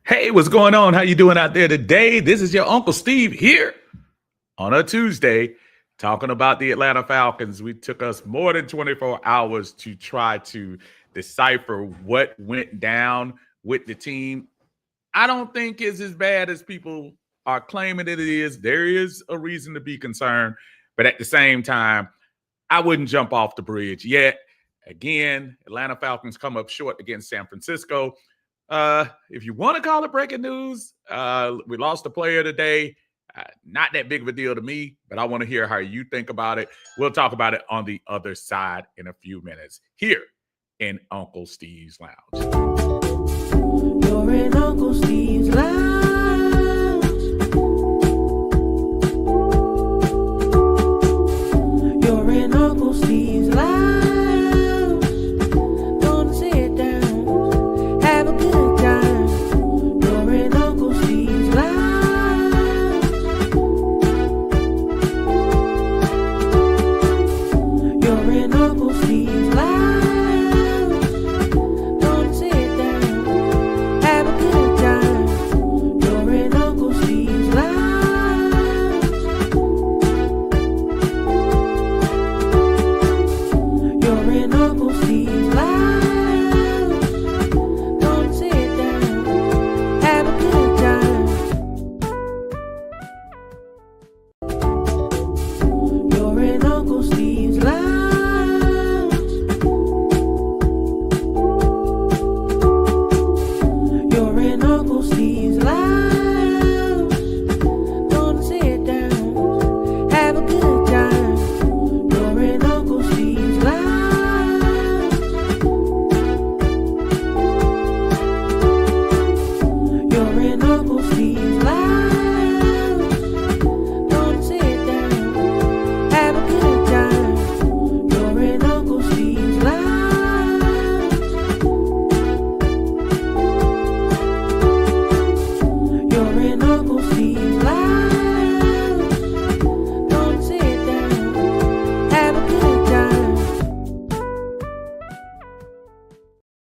Hey, what's going on? How you doing out there today? This is your Uncle Steve here on a Tuesday talking about the Atlanta Falcons. We took us more than 24 hours to try to decipher what went down with the team. I don't think it's as bad as people are claiming it is. There is a reason to be concerned, but at the same time, I wouldn't jump off the bridge yet. Again, Atlanta Falcons come up short against San Francisco. If you want to call it breaking news, we lost a player today. Not that big of a deal to me, but I want to hear how you think about it. We'll talk about it on the other side in a few minutes here in Uncle Steve's Lounge. You're in Uncle Steve's Lounge. You're in Uncle Steve's Lounge. Gonna sit down, have a good time. You're in Uncle Steve's Lounge. You're in Uncle Steve's Lounge. Gonna sit down, have a good time. You're in Uncle Steve's Lounge. You're in Uncle Steve's Lounge. Gonna sit down, have a good time. You're in Uncle Steve's Lounge. You're in Uncle Steve's Lounge. Gonna sit down, have a good time. You're in Uncle Steve's Lounge. You're in Uncle Steve's Lounge. Gonna sit down, have a good time. You're in Uncle Steve's Lounge. You're in Uncle Steve's Lounge. Gonna sit down, have a good time.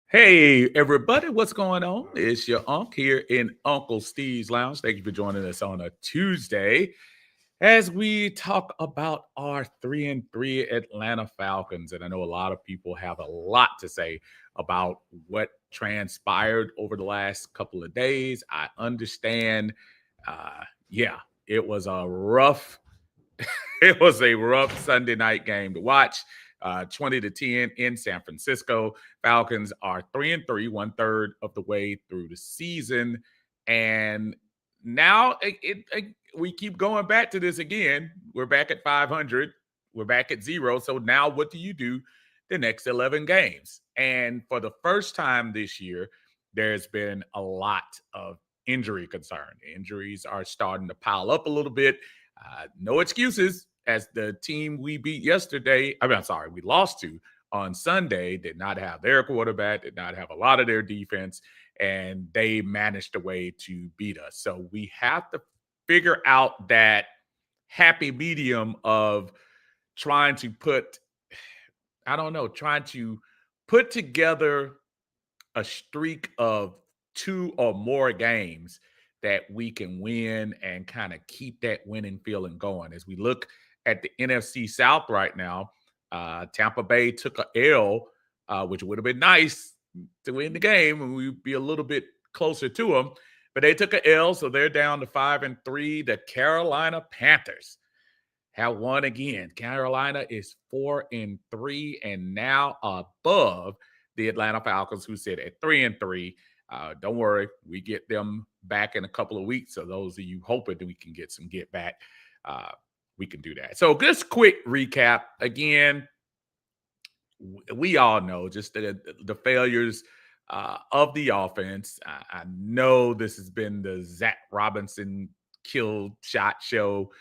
Hey, everybody, what's going on? It's your Unc here in Uncle Steve's Lounge. Thank you for joining us on a Tuesday as we talk about our 3-3 Atlanta Falcons. And I know a lot of people have a lot to say about what transpired over the last couple of days. I understand. Yeah, it was a rough it was a rough Sunday night game to watch. 20-10 in San Francisco. Falcons are 3-3, 1/3 of the way through the season. And now we keep going back to this again. We're back at 500. We're back at 0. So now what do you do the next 11 games? And for the first time this year, there's been a lot of injury concern. Injuries are starting to pile up a little bit. No excuses, as the team we beat yesterday, we lost to on Sunday, did not have their quarterback, did not have a lot of their defense, and they managed a way to beat us. So we have to figure out that happy medium of trying to put together a streak of 2 or more games that we can win and kind of keep that winning feeling going. As we look at the NFC South right now, Tampa Bay took a L, which would have been nice to win the game, and we'd be a little bit closer to them. But they took a L, so they're down to 5-3. The Carolina Panthers have won again. Carolina is 4-3 and now above the Atlanta Falcons, who sit at 3-3. Don't worry, we get them back in a couple of weeks. So those of you hoping that we can get some get back, we can do that. So just quick recap. Again, we all know just the failures of the offense. I know this has been the Zach Robinson kill shot show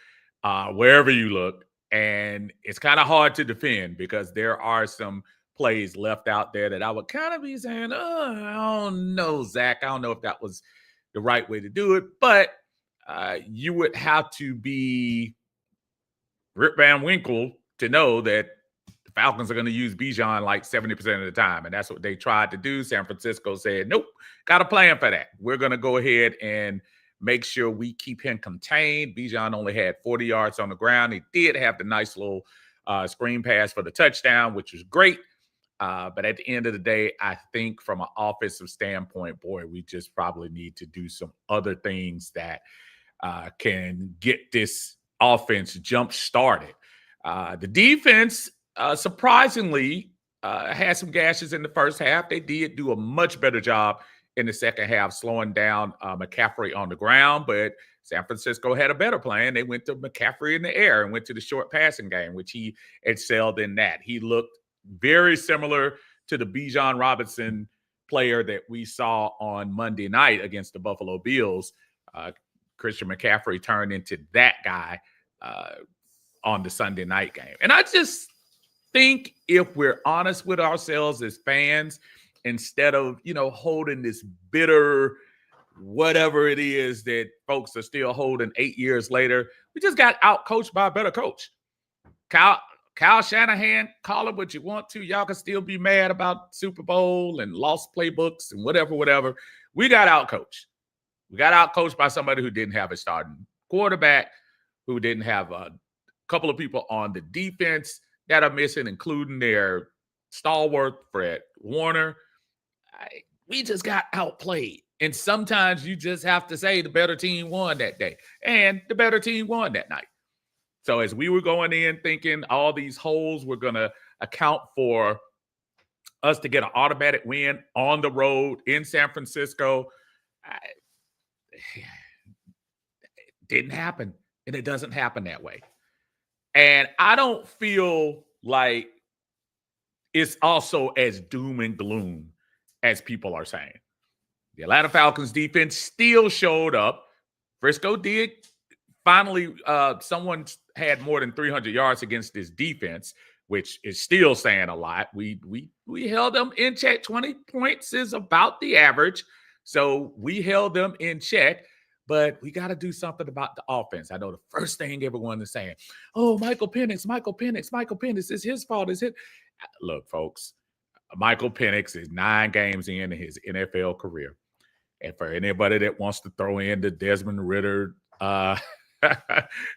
wherever you look. And it's kind of hard to defend because there are some plays left out there that I would kind of be saying, oh, I don't know, Zach. I don't know if that was the right way to do it. But you would have to be Rip Van Winkle to know that the Falcons are going to use Bijan like 70% of the time. And that's what they tried to do. San Francisco said, nope, got a plan for that. We're going to go ahead and make sure we keep him contained. Bijan only had 40 yards on the ground. He did have the nice little screen pass for the touchdown, which was great. But at the end of the day, I think from an offensive standpoint, boy, we just probably need to do some other things that can get this offense jump started. The defense, surprisingly, had some gashes in the first half. They did do a much better job in the second half, slowing down McCaffrey on the ground. But San Francisco had a better plan. They went to McCaffrey in the air and went to the short passing game, which he excelled in that. He looked very similar to the Bijan Robinson player that we saw on Monday night against the Buffalo Bills. Christian McCaffrey turned into that guy on the Sunday night game. And I just think if we're honest with ourselves as fans, instead of, holding this bitter whatever it is that folks are still holding 8 years later, we just got out-coached by a better coach. Kyle Shanahan, call it what you want to. Y'all can still be mad about Super Bowl and lost playbooks and whatever. We got out-coached. We got out-coached by somebody who didn't have a starting quarterback, who didn't have a couple of people on the defense that are missing, including their stalwart, Fred Warner. We just got outplayed. And sometimes you just have to say the better team won that day. And the better team won that night. So as we were going in thinking all these holes were going to account for us to get an automatic win on the road in San Francisco, it didn't happen. And it doesn't happen that way. And I don't feel like it's also as doom and gloom as people are saying. The Atlanta Falcons defense still showed up. Frisco did. Finally, someone had more than 300 yards against this defense, which is still saying a lot. We held them in check. 20 points is about the average. So we held them in check. But we got to do something about the offense. I know the first thing everyone is saying, oh, Michael Penix, it's his fault. It's his. Look, folks, Michael Penix is 9 games in his NFL career. And for anybody that wants to throw in the Desmond Ridder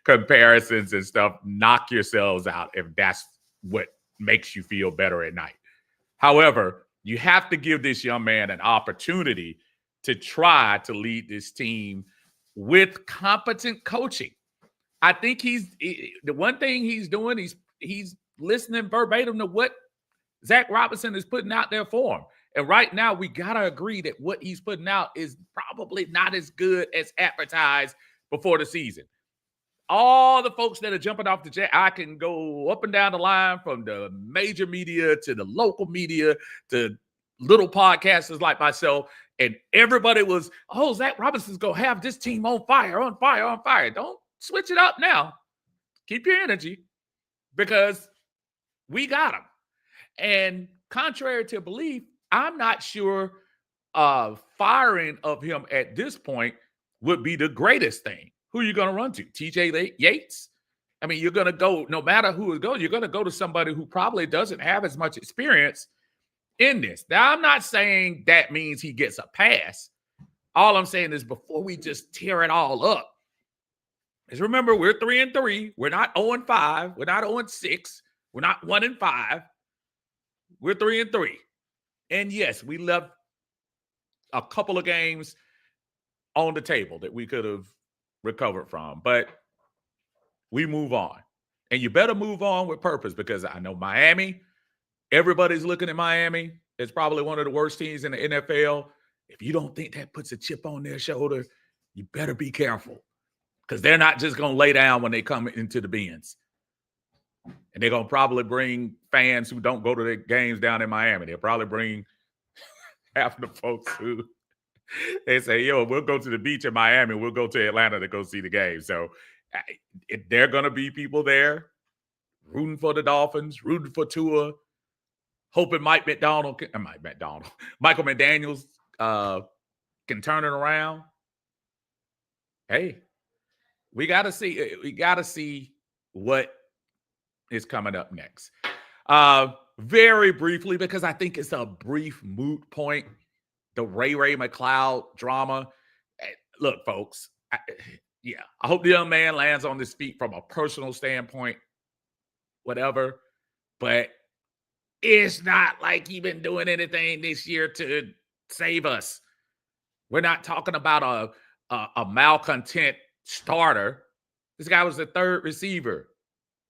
comparisons and stuff, knock yourselves out if that's what makes you feel better at night. However, you have to give this young man an opportunity to try to lead this team with competent coaching. I think the one thing he's doing, he's listening verbatim to what Zach Robinson is putting out there for him. And right now, we got to agree that what he's putting out is probably not as good as advertised before the season. All the folks that are jumping off the jet, I can go up and down the line from the major media to the local media to little podcasters like myself. And everybody was, oh, Zach Robinson's going to have this team on fire. Don't switch it up now. Keep your energy because we got him. And contrary to belief, I'm not sure firing of him at this point would be the greatest thing. Who are you going to run to? TJ Yates? I mean, you're going to go, no matter who is going, you're going to go to somebody who probably doesn't have as much experience in this. Now, I'm not saying that means he gets a pass. All I'm saying is before we just tear it all up, is remember, we're 3-3. We're not 0-5. We're not 0-6. We're not 1-5. We're 3-3. And yes, we left a couple of games on the table that we could have recovered from, but we move on. And you better move on with purpose because I know Miami, everybody's looking at Miami. It's probably one of the worst teams in the NFL. If you don't think that puts a chip on their shoulder, you better be careful because they're not just going to lay down when they come into the Benz. And they're going to probably bring fans who don't go to the games down in Miami. They'll probably bring half the folks who they say, yo, we'll go to the beach in Miami. We'll go to Atlanta to go see the game. So there are going to be people there rooting for the Dolphins, rooting for Tua, hoping Michael McDaniels can turn it around. Hey, we got to see what is coming up next. Very briefly, because I think it's a brief moot point, the Ray McLeod drama. Look, folks, yeah, I hope the young man lands on his feet from a personal standpoint, whatever, but it's not like he's been doing anything this year to save us. We're not talking about a malcontent starter. This guy was the third receiver.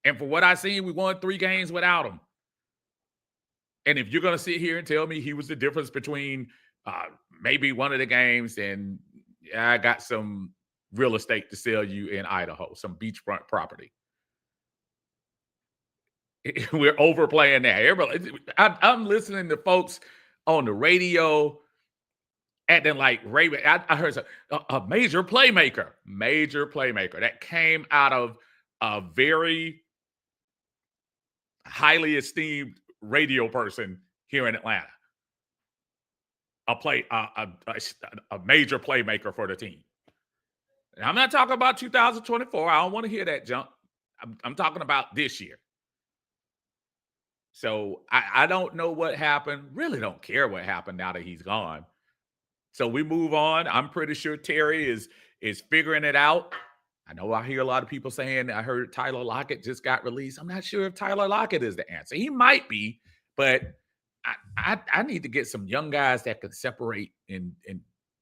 And for what I seen, we won 3 games without him. And if you're going to sit here and tell me he was the difference between maybe one of the games, and I got some real estate to sell you in Idaho, some beachfront property. We're overplaying that. Everybody, I'm listening to folks on the radio acting like Ray. I heard a major playmaker that came out of a very highly esteemed radio person here in Atlanta. A major playmaker for the team. And I'm not talking about 2024. I don't want to hear that junk. I'm talking about this year. So I don't know what happened. Really don't care what happened now that he's gone. So we move on. I'm pretty sure Terry is figuring it out. I know I hear a lot of people saying, I heard Tyler Lockett just got released. I'm not sure if Tyler Lockett is the answer. He might be, but I need to get some young guys that can separate and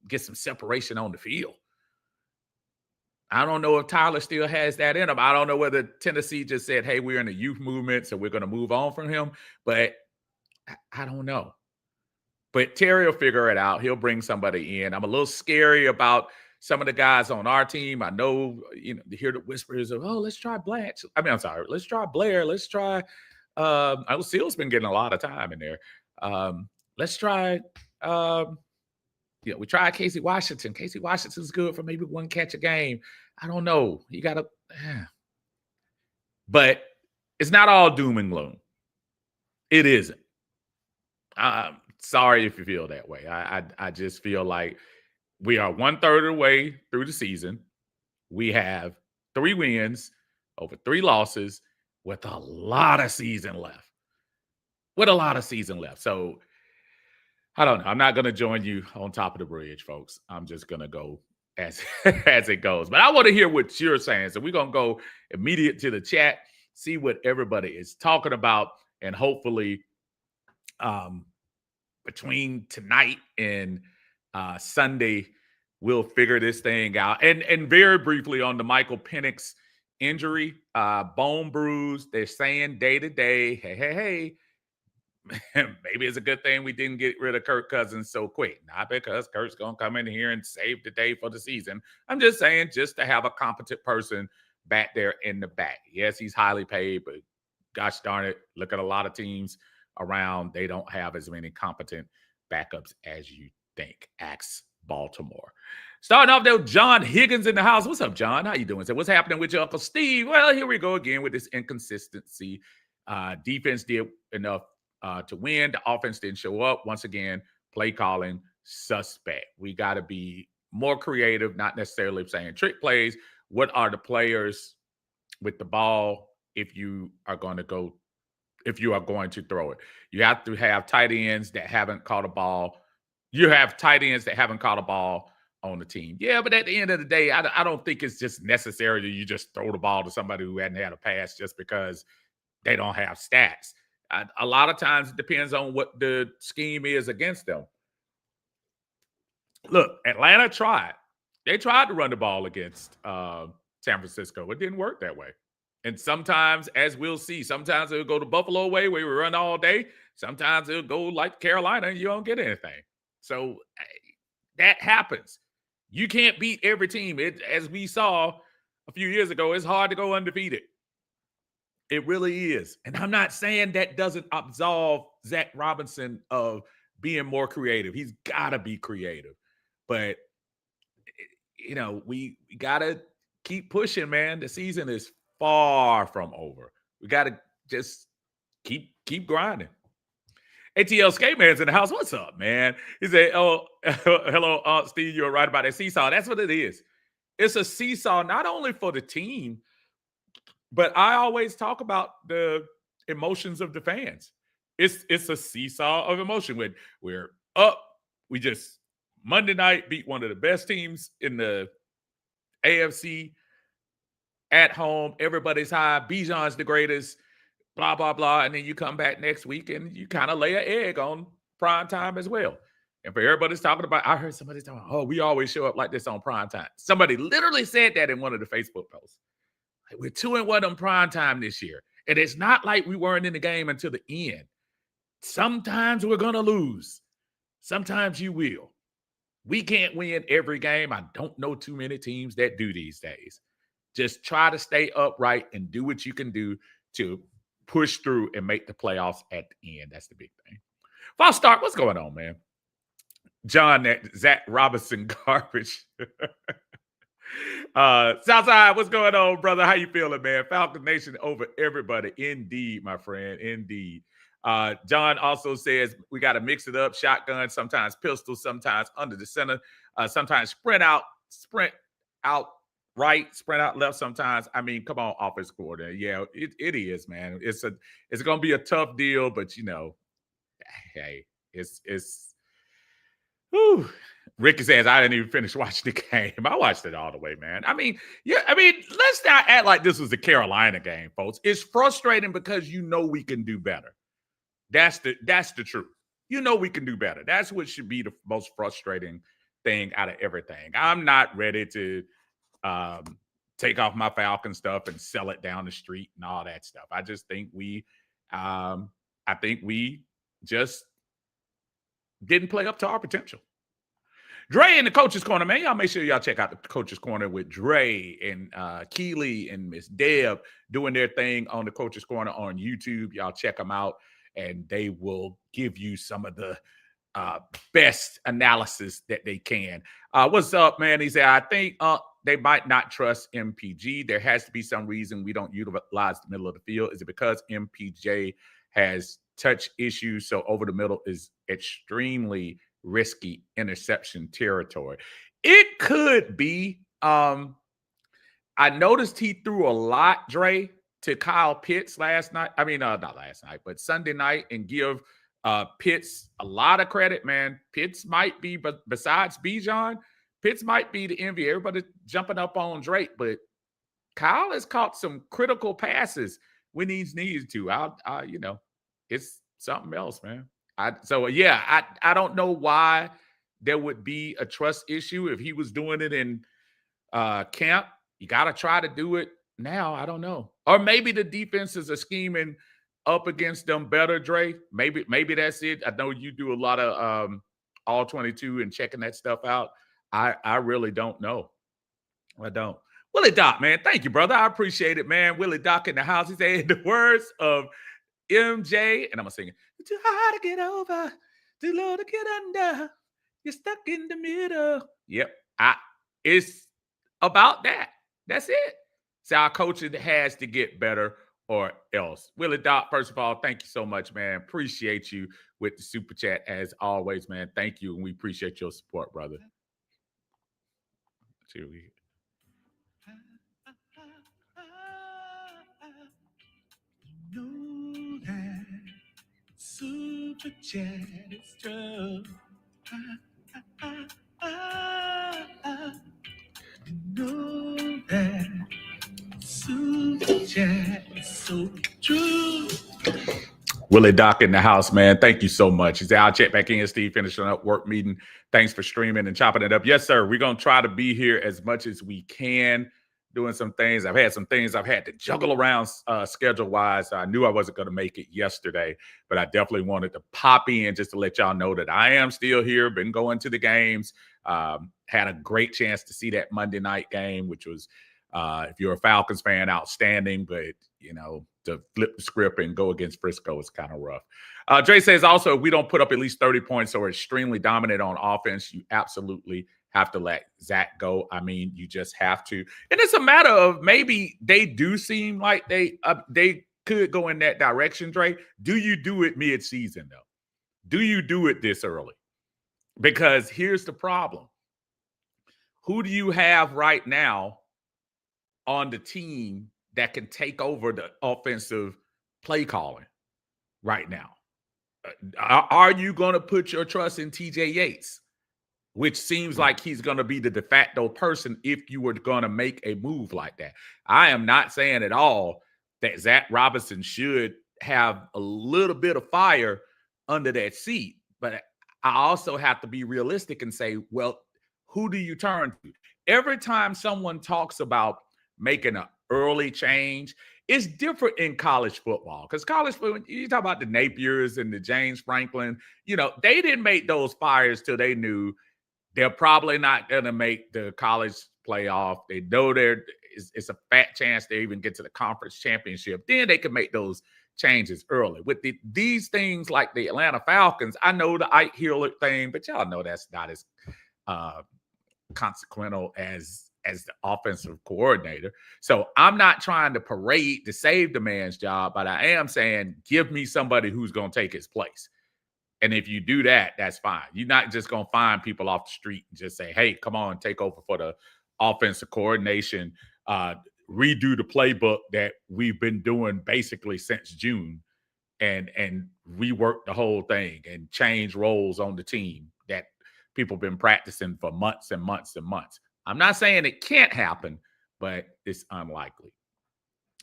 get some separation on the field. I don't know if Tyler still has that in him. I don't know whether Tennessee just said, hey, we're in the youth movement, so we're going to move on from him. But I don't know. But Terry will figure it out. He'll bring somebody in. I'm a little scary about some of the guys on our team. I know, to hear the whispers of, oh, let's try Blanche. I'm sorry. Let's try Blair. Let's try Seal's been getting a lot of time in there. Let's try we tried Casey Washington. Casey Washington's good for maybe one catch a game. I don't know. You gotta but it's not all doom and gloom. It isn't. Sorry if you feel that way. I just feel like we are 1/3 of the way through the season. We have 3 wins over 3 losses with a lot of season left. So I don't know. I'm not going to join you on top of the bridge, folks. I'm just going to go as as it goes. But I want to hear what you're saying. So we're going to go immediate to the chat, see what everybody is talking about, and hopefully between tonight and Sunday, we'll figure this thing out. And very briefly on the Michael Penix injury, bone bruise. They're saying day to day, hey, maybe it's a good thing we didn't get rid of Kirk Cousins so quick. Not because Kirk's going to come in here and save the day for the season. I'm just saying just to have a competent person back there in the back. Yes, he's highly paid, but gosh darn it, look at a lot of teams around. They don't have as many competent backups as you think. Axe Baltimore. Starting off there, John Higgins in the house. What's up, John? How you doing? So what's happening with your Uncle Steve? Well, here we go again with this inconsistency. Defense did enough to win. The offense didn't show up. Once again, play calling suspect. We got to be more creative, not necessarily saying trick plays. What are the players with the ball if you are going to throw it? You have to have tight ends that haven't caught a ball. You have tight ends that haven't caught a ball on the team. Yeah, but at the end of the day, I don't think it's just necessary that you just throw the ball to somebody who hadn't had a pass just because they don't have stats. A lot of times it depends on what the scheme is against them. Look, Atlanta tried. They tried to run the ball against San Francisco. It didn't work that way. And sometimes, as we'll see, sometimes it'll go the Buffalo way where we run all day. Sometimes it'll go like Carolina and you don't get anything. So that happens. You can't beat every team. As we saw a few years ago, it's hard to go undefeated. It really is. And I'm not saying that doesn't absolve Zach Robinson of being more creative. He's got to be creative. But, we got to keep pushing, man. The season is far from over. We got to just keep grinding. ATL Skate Man's in the house. What's up, man? He said, oh, hello, Steve, you're right about that seesaw. That's what it is. It's a seesaw not only for the team, but I always talk about the emotions of the fans. It's a seesaw of emotion. When we're up, we just Monday night beat one of the best teams in the AFC at home. Everybody's high. Bijan's the greatest. Blah blah blah. And then you come back next week and you kind of lay an egg on prime time as well. And for everybody's talking about, I heard somebody talking, oh, we always show up like this on prime time. Somebody literally said that in one of the Facebook posts. Like, we're 2-1 on prime time this year. And it's not like we weren't in the game until the end. Sometimes we're going to lose. Sometimes you will. We can't win every game. I don't know too many teams that do these days. Just try to stay upright and do what you can do to push through and make the playoffs at the end. That's the big thing. False start, what's going on, man? John, that Zach Robinson garbage. Southside, what's going on, brother? How you feeling, man? Falcon Nation over everybody. Indeed, my friend. Indeed. John also says we got to mix it up. Shotgun, sometimes pistol, sometimes under the center, sometimes sprint out right, sprint out left sometimes. I mean, come on, offense coordinator. Yeah, it is, man. It's going to be a tough deal, but, you know, hey, it's whew. Ricky says, I didn't even finish watching the game. I watched it all the way, man. I mean, let's not act like this was the Carolina game, folks. It's frustrating because you know we can do better. That's the truth. You know we can do better. That's what should be the most frustrating thing out of everything. I'm not ready to take off my Falcon stuff and sell it down the street and all that stuff. I just think we just didn't play up to our potential. Dre in the Coach's Corner, man. Y'all make sure y'all check out the Coach's Corner with Dre and Keely and Miss Deb doing their thing on the Coach's Corner on YouTube. Y'all check them out, and they will give you some of the best analysis that they can. What's up, man? He said, I think they might not trust MPG. There has to be some reason we don't utilize the middle of the field. Is it because MPJ has touch issues, so over the middle is extremely risky interception territory? It could be. I noticed he threw a lot, Dre, to Kyle Pitts last night. I mean, not last night, but Sunday night, and give Pitts a lot of credit, man. Pitts might be, but besides Bijan, Pitts might be the envy. Everybody jumping up on Drake, but Kyle has caught some critical passes when he's needed to. You know, it's something else, man. I don't know why there would be a trust issue if he was doing it in camp. You got to try to do it now. I don't know. Or maybe the defenses are scheming up against them better, Dre. Maybe that's it. I know you do a lot of all 22 and checking that stuff out. I really don't know. I don't. Willie Doc, man. Thank you, brother. I appreciate it, man. Willie Doc in the house. He said the words of MJ, and I'm going to sing it. Too hard to get over, too low to get under. You're stuck in the middle. Yep. It's about that. That's it. So our coaching has to get better or else. Willie Doc, first of all, thank you so much, man. Appreciate you with the super chat as always, man. Thank you, and we appreciate your support, brother. Here we know that super chat is true. Know that super chat is so true. Willie Doc in the house, man. Thank you so much. He said, I'll check back in, Steve, finishing up work meeting. Thanks for streaming and chopping it up. Yes, sir. We're going to try to be here as much as we can, doing some things. I've had some things I've had to juggle around schedule-wise. I knew I wasn't going to make it yesterday, but I definitely wanted to pop in just to let y'all know that I am still here, been going to the games. Had a great chance to see that Monday night game, which was, if you're a Falcons fan, outstanding, but, you know, to flip the script and go against Frisco is kind of rough. Dre says also, if we don't put up at least 30 points or extremely dominant on offense, you absolutely have to let Zach go. I mean, you just have to. And it's a matter of maybe they do seem like they could go in that direction, Dre. Do you do it mid-season, though? Do you do it this early? Because here's the problem. Who do you have right now on the team that can take over the offensive play calling right now. Are you going to put your trust in TJ Yates, which seems like he's going to be the de facto person if you were going to make a move like that? I am not saying at all that Zach Robinson should have a little bit of fire under that seat, but I also have to be realistic and say, well, who do you turn to? Every time someone talks about making an early change, it's different in college football, because college football, you talk about the Napiers and the James Franklin, they didn't make those fires till they knew they're probably not going to make the college playoff. They know it's a fat chance they even get to the conference championship. Then they can make those changes early. With these things like the Atlanta Falcons, I know the Ike Hillard thing, but y'all know that's not as consequential as the offensive coordinator. So I'm not trying to parade to save the man's job, but I am saying, give me somebody who's going to take his place. And if you do that, that's fine. You're not just going to find people off the street and just say, hey, come on, take over for the offensive coordination, redo the playbook that we've been doing basically since June, and rework the whole thing and change roles on the team that people have been practicing for months and months and months. I'm not saying it can't happen, but it's unlikely.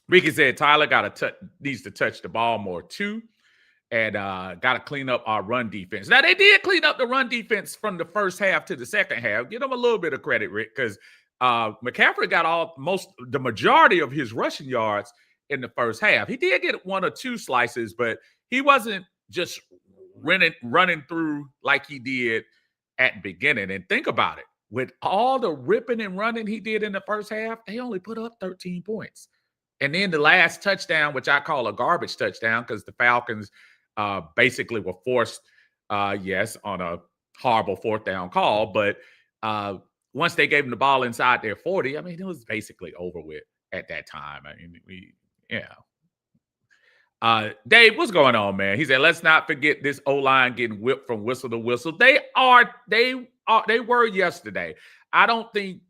Ricky said Tyler needs to touch the ball more too, and got to clean up our run defense. Now, they did clean up the run defense from the first half to the second half. Give them a little bit of credit, Rick, because McCaffrey got the majority of his rushing yards in the first half. He did get one or two slices, but he wasn't just running through like he did at the beginning. And think about it. With all the ripping and running he did in the first half, they only put up 13 points. And then the last touchdown, which I call a garbage touchdown, because the Falcons basically were forced, yes, on a horrible fourth down call. But once they gave him the ball inside their 40, I mean, it was basically over with at that time. I mean, Dave, what's going on, man? He said, let's not forget this O-line getting whipped from whistle to whistle. They were yesterday. I don't think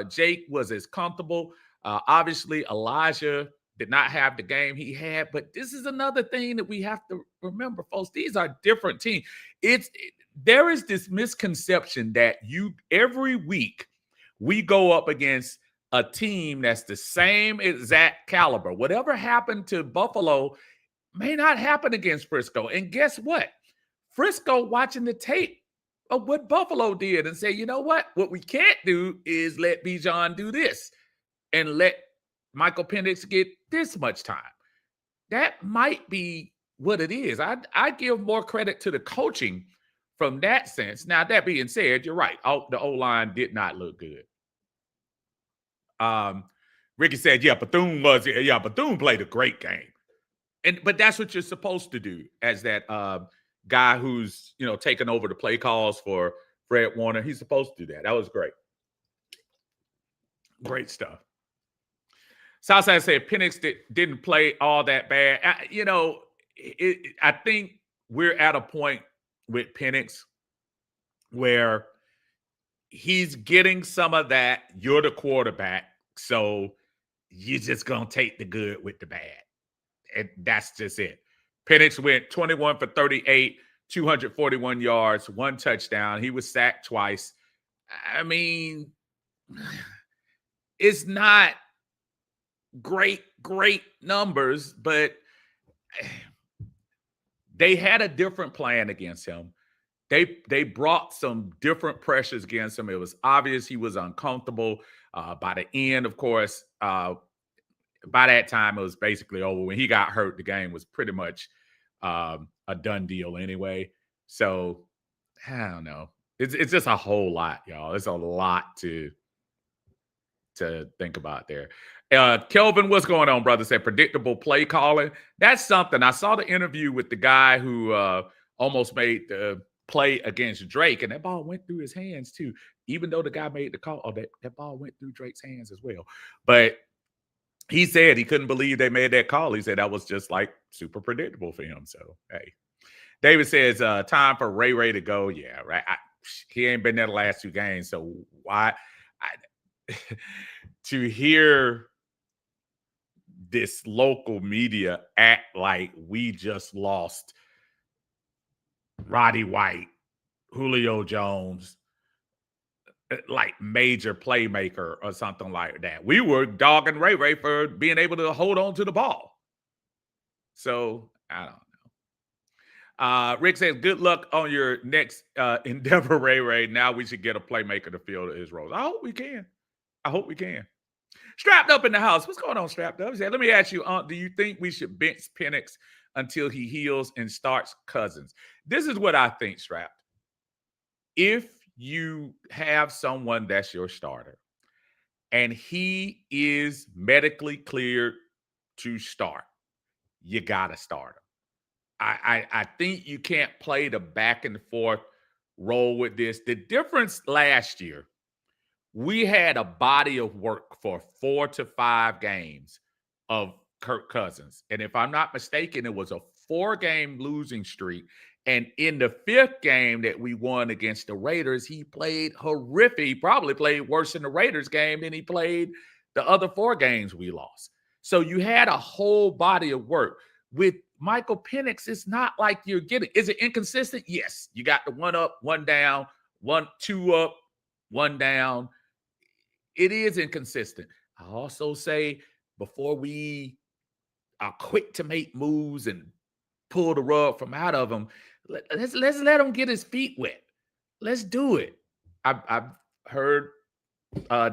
Jake was as comfortable. Obviously, Elijah did not have the game he had, but this is another thing that we have to remember, folks. These are different teams. There is this misconception that every week we go up against a team that's the same exact caliber. Whatever happened to Buffalo may not happen against Frisco. And guess what? Frisco watching the tape of what Buffalo did and say, you know what? What we can't do is let Bijan do this and let Michael Penix get this much time. That might be what it is. I give more credit to the coaching from that sense. Now, that being said, you're right. The O-line did not look good. Ricky said, Bethune played a great game. But that's what you're supposed to do as that guy who's, taking over the play calls for Fred Warner. He's supposed to do that. That was great. Great stuff. Southside said Penix didn't play all that bad. I think we're at a point with Penix where he's getting some of that. You're the quarterback, so you're just going to take the good with the bad. And that's just it. Penix went 21 for 38, 241 yards, 1 touchdown. He was sacked twice. I mean, it's not great numbers, but they had a different plan against him. They brought some different pressures against him. It was obvious he was uncomfortable. By the end, of course, by that time, it was basically over. When he got hurt, the game was pretty much a done deal anyway. So, I don't know. It's just a whole lot, y'all. It's a lot to think about there. Kelvin, what's going on, brother? Said predictable play calling. That's something. I saw the interview with the guy who almost made the play against Drake, and that ball went through his hands too. Even though the guy made the call, that ball went through Drake's hands as well. But he said he couldn't believe they made that call. He said that was just like super predictable for him. So, hey. David says, time for Ray to go. Yeah, right. He ain't been there the last 2 games. So why? To hear this local media act like we just lost Roddy White, Julio Jones, like major playmaker or something like that. We were dogging Ray Ray for being able to hold on to the ball. So I don't know. Rick says, good luck on your next endeavor, Ray Ray. Now we should get a playmaker to fill his roles. I hope we can. Strapped Up in the house. What's going on, Strapped Up? He said, let me ask you, do you think we should bench Penix until he heals and starts Cousins? This is what I think, Strapped. If you have someone that's your starter and he is medically cleared to start, you got to start him. I think you can't play the back and forth role with this. The difference last year, we had a body of work for 4 to 5 games of Kirk Cousins. And if I'm not mistaken, it was a 4-game losing streak. And in the 5th game that we won against the Raiders, he played horrific. He probably played worse in the Raiders game than he played the other 4 games we lost. So you had a whole body of work. With Michael Penix, it's not like you're getting. Is it inconsistent? Yes. You got the 1 up, 1 down, 2 up, 1 down. It is inconsistent. I also say before we are quick to make moves and pull the rug from out of him, let's let him get his feet wet. Let's do it. I've heard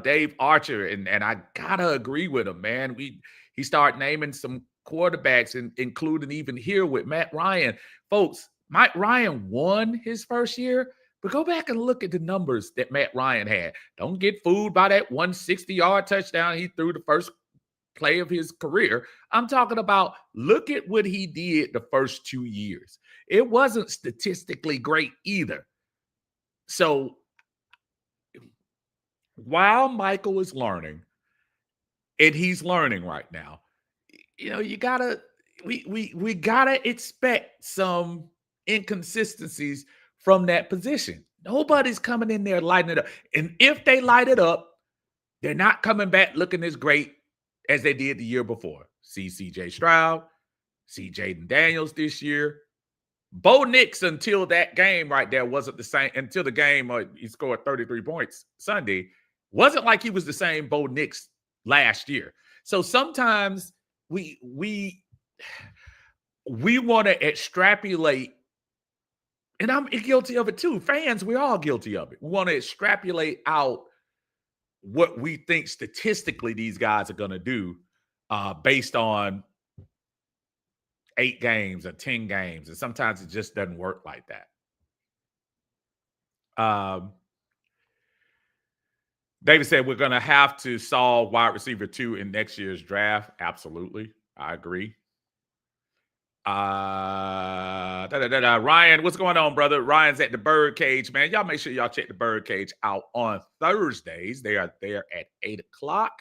Dave Archer, and I gotta agree with him, man. He started naming some quarterbacks, including even here with Matt Ryan. Folks, Matt Ryan won his first year, but go back and look at the numbers that Matt Ryan had. Don't get fooled by that 160-yard touchdown he threw the first play of his career. I'm talking about, look at what he did the first 2 years. It wasn't statistically great either. So while Michael is learning, and he's learning right now, you gotta we gotta expect some inconsistencies from that position. Nobody's coming in there lighting it up. And if they light it up, they're not coming back looking as great as they did the year before. See CJ Stroud, see Jaden Daniels this year. Bo Nix, until that game right there, wasn't the same. Until the game, he scored 33 points Sunday. Wasn't like he was the same Bo Nix last year. So sometimes we want to extrapolate, and I'm guilty of it too. Fans, we're all guilty of it. We want to extrapolate out what we think statistically these guys are going to do based on 8 games or 10 games. And sometimes it just doesn't work like that. David said we're going to have to solve wide receiver 2 in next year's draft. Absolutely. I agree. Ryan, what's going on, brother? Ryan's at the Birdcage, man. Y'all make sure y'all check the Birdcage out on Thursdays. They are there at 8 o'clock.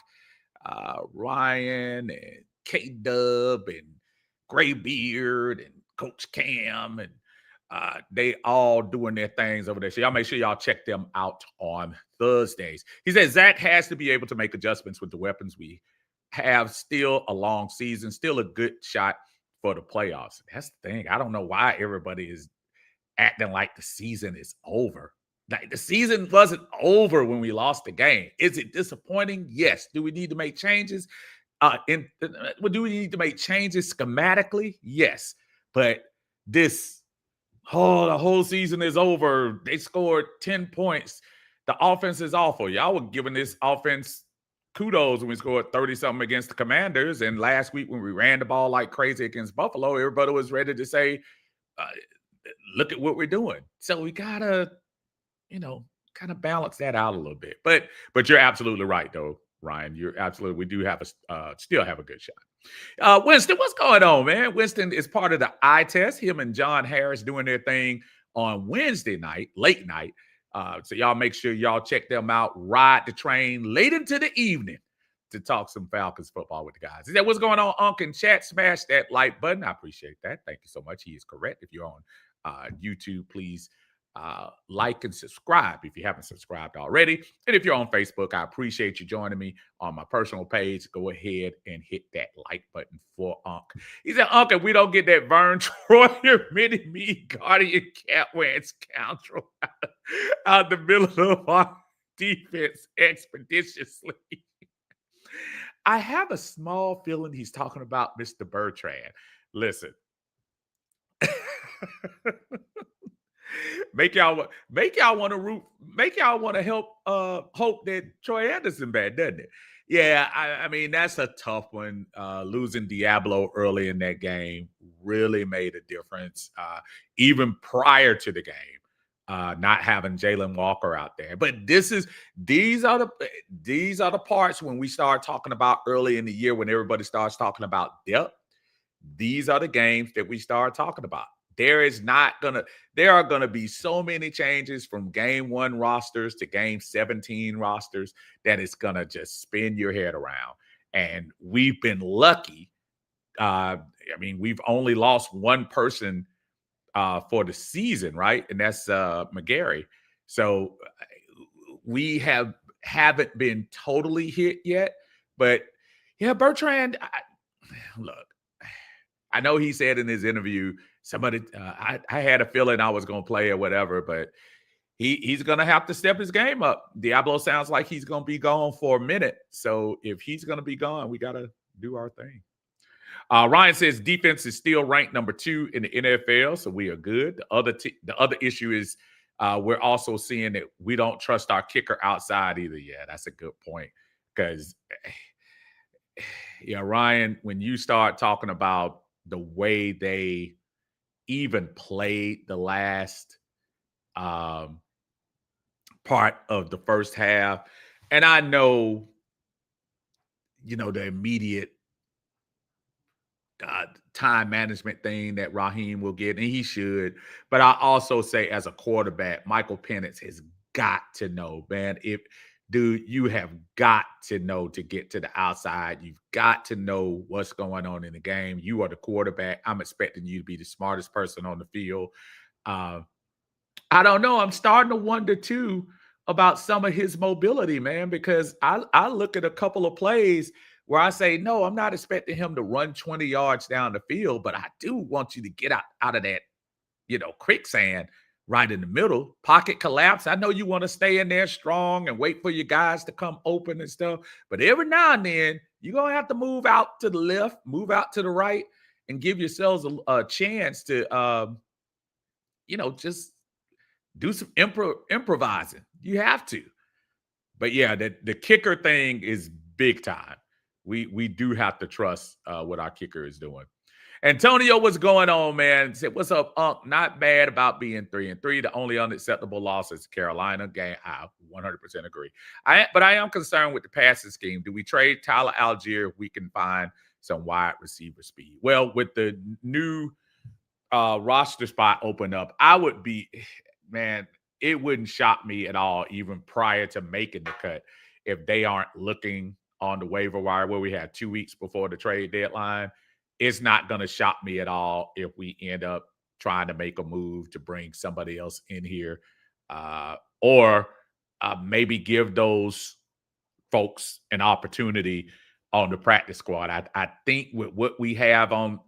Ryan and K-Dub and Graybeard and Coach Cam, and they all doing their things over there. So y'all make sure y'all check them out on Thursdays. He said Zach has to be able to make adjustments with the weapons we have. Still a long season, still a good shot for the playoffs. That's the thing. I don't know why everybody is acting like the season is over. Like, the season wasn't over when we lost the game. Is it disappointing? Yes. Do we need to make changes? Do we need to make changes schematically? Yes. But the whole season is over. They scored 10 points. The offense is awful. Y'all were giving this offense kudos when we scored 30-something against the Commanders. And last week when we ran the ball like crazy against Buffalo, everybody was ready to say, look at what we're doing. So we got to, kind of balance that out a little bit. But you're absolutely right, though, Ryan. We do have still have a good shot. Winston, what's going on, man? Winston is part of the eye test. Him and John Harris doing their thing on Wednesday night, late night. So y'all make sure y'all check them out. Ride the train late into the evening to talk some Falcons football with the guys. Is that what's going on, Unc? In chat, smash that like button. I appreciate that. Thank you so much. He is correct. If you're on YouTube, please like and subscribe if you haven't subscribed already. And if you're on Facebook, I appreciate you joining me on my personal page. Go ahead and hit that like button for Unc. He said, Unc, if we don't get that Vern Troyer mini me Guardian cat wearing scoundrel out the middle of our defense expeditiously. I have a small feeling he's talking about Mr. Bertrand. Listen. Make y'all want to help hope that Troy Anderson bad, doesn't it? Yeah, I mean that's a tough one. Losing Diablo early in that game really made a difference. Even prior to the game, not having Jalen Walker out there. But these are the parts when we start talking about early in the year when everybody starts talking about depth. These are the games that we start talking about. There are gonna be so many changes from game 1 rosters to game 17 rosters that it's gonna just spin your head around. And we've been lucky. I mean, we've only lost one person for the season, right? And that's McGarry. So we haven't been totally hit yet. But yeah, Bertrand, look, I know he said in his interview, somebody, I had a feeling I was going to play or whatever, but he's going to have to step his game up. Diablo sounds like he's going to be gone for a minute. So if he's going to be gone, we got to do our thing. Ryan says defense is still ranked number 2 in the NFL, so we are good. The other issue is we're also seeing that we don't trust our kicker outside either. Yeah, that's a good point because, yeah, Ryan, when you start talking about the way they even played the last part of the first half, and I know, the immediate time management thing that Raheem will get, and he should. But I also say, as a quarterback, Michael Penix has got to know, man. You have got to know to get to the outside. You've got to know what's going on in the game. You are the quarterback. I'm expecting you to be the smartest person on the field. I don't know. I'm starting to wonder too about some of his mobility, man, because I look at a couple of plays where I say, no, I'm not expecting him to run 20 yards down the field, but I do want you to get out of that, quicksand right in the middle. Pocket collapse. I know you want to stay in there strong and wait for your guys to come open and stuff, but every now and then you're going to have to move out to the left, move out to the right, and give yourselves a chance to, just do some improvising. You have to. But yeah, the kicker thing is big time. We do have to trust what our kicker is doing. Antonio, what's going on, man? Said, what's up, Unc? Not bad about being 3-3. The only unacceptable loss is Carolina game. I 100% agree. But I am concerned with the passing scheme. Do we trade Tyler Algier if we can find some wide receiver speed? Well, with the new roster spot open up, I would be, man, it wouldn't shock me at all, even prior to making the cut, if they aren't looking on the waiver wire where we had 2 weeks before the trade deadline. It's not going to shock me at all if we end up trying to make a move to bring somebody else in here, or maybe give those folks an opportunity on the practice squad. I think with what we have on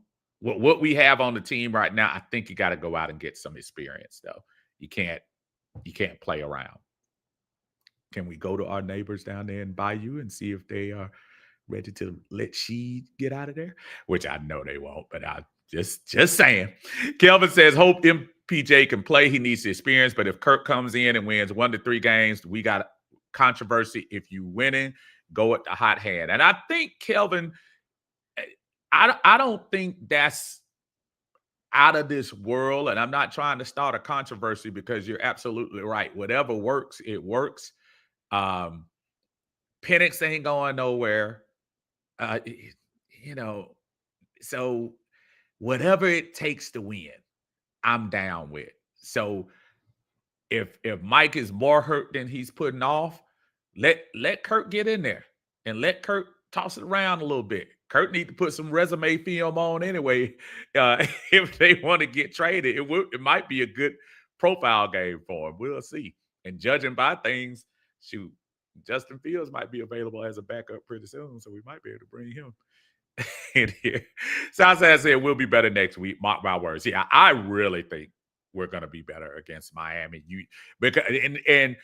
the team right now, I think you got to go out and get some experience, though. You can't play around. Can we go to our neighbors down there in Bayou and see if they are ready to let she get out of there? Which I know they won't, but I just saying. Kelvin says, hope MPJ can play. He needs the experience, but if Kirk comes in and wins 1 to 3 games, we got controversy. If you winning, go at the hot hand. And I think, Kelvin, I don't think that's out of this world. And I'm not trying to start a controversy because you're absolutely right. Whatever works, it works. Penix ain't going nowhere. So whatever it takes to win, I'm down with. So if Mike is more hurt than he's putting off, let Kirk get in there and let Kirk toss it around a little bit. Kirk need to put some resume film on anyway. If they want to get traded, it might be a good profile game for him. We'll see. And judging by things, shoot, Justin Fields might be available as a backup pretty soon, so we might be able to bring him in here. Southside said we'll be better next week. Mark my words. Yeah, I really think we're going to be better against Miami. Because and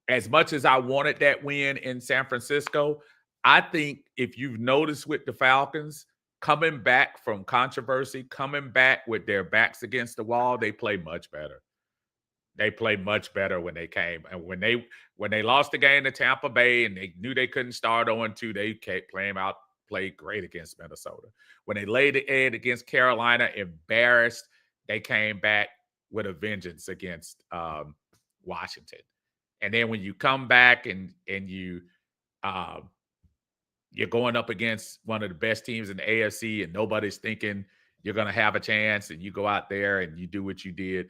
as much as I wanted that win in San Francisco, I think if you've noticed with the Falcons coming back from controversy, coming back with their backs against the wall, they play much better. They played much better when they came. And when they lost the game to Tampa Bay and they knew they couldn't start 0-2, they kept played great against Minnesota. When they laid the egg against Carolina, embarrassed, they came back with a vengeance against Washington. And then when you come back and you're going up against one of the best teams in the AFC and nobody's thinking you're going to have a chance, and you go out there and you do what you did.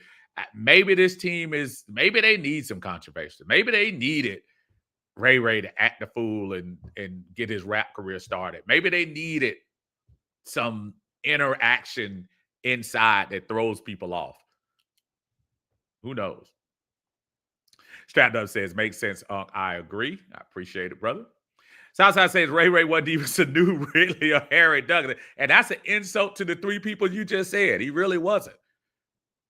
Maybe this team maybe they need some controversy. Maybe they needed Ray to act the fool and get his rap career started. Maybe they needed some interaction inside that throws people off. Who knows? Strapped Up says, makes sense, Unc. I agree. I appreciate it, brother. Southside says Ray wasn't even a new Ridley or Harry Douglas. And that's an insult to the three people you just said. He really wasn't.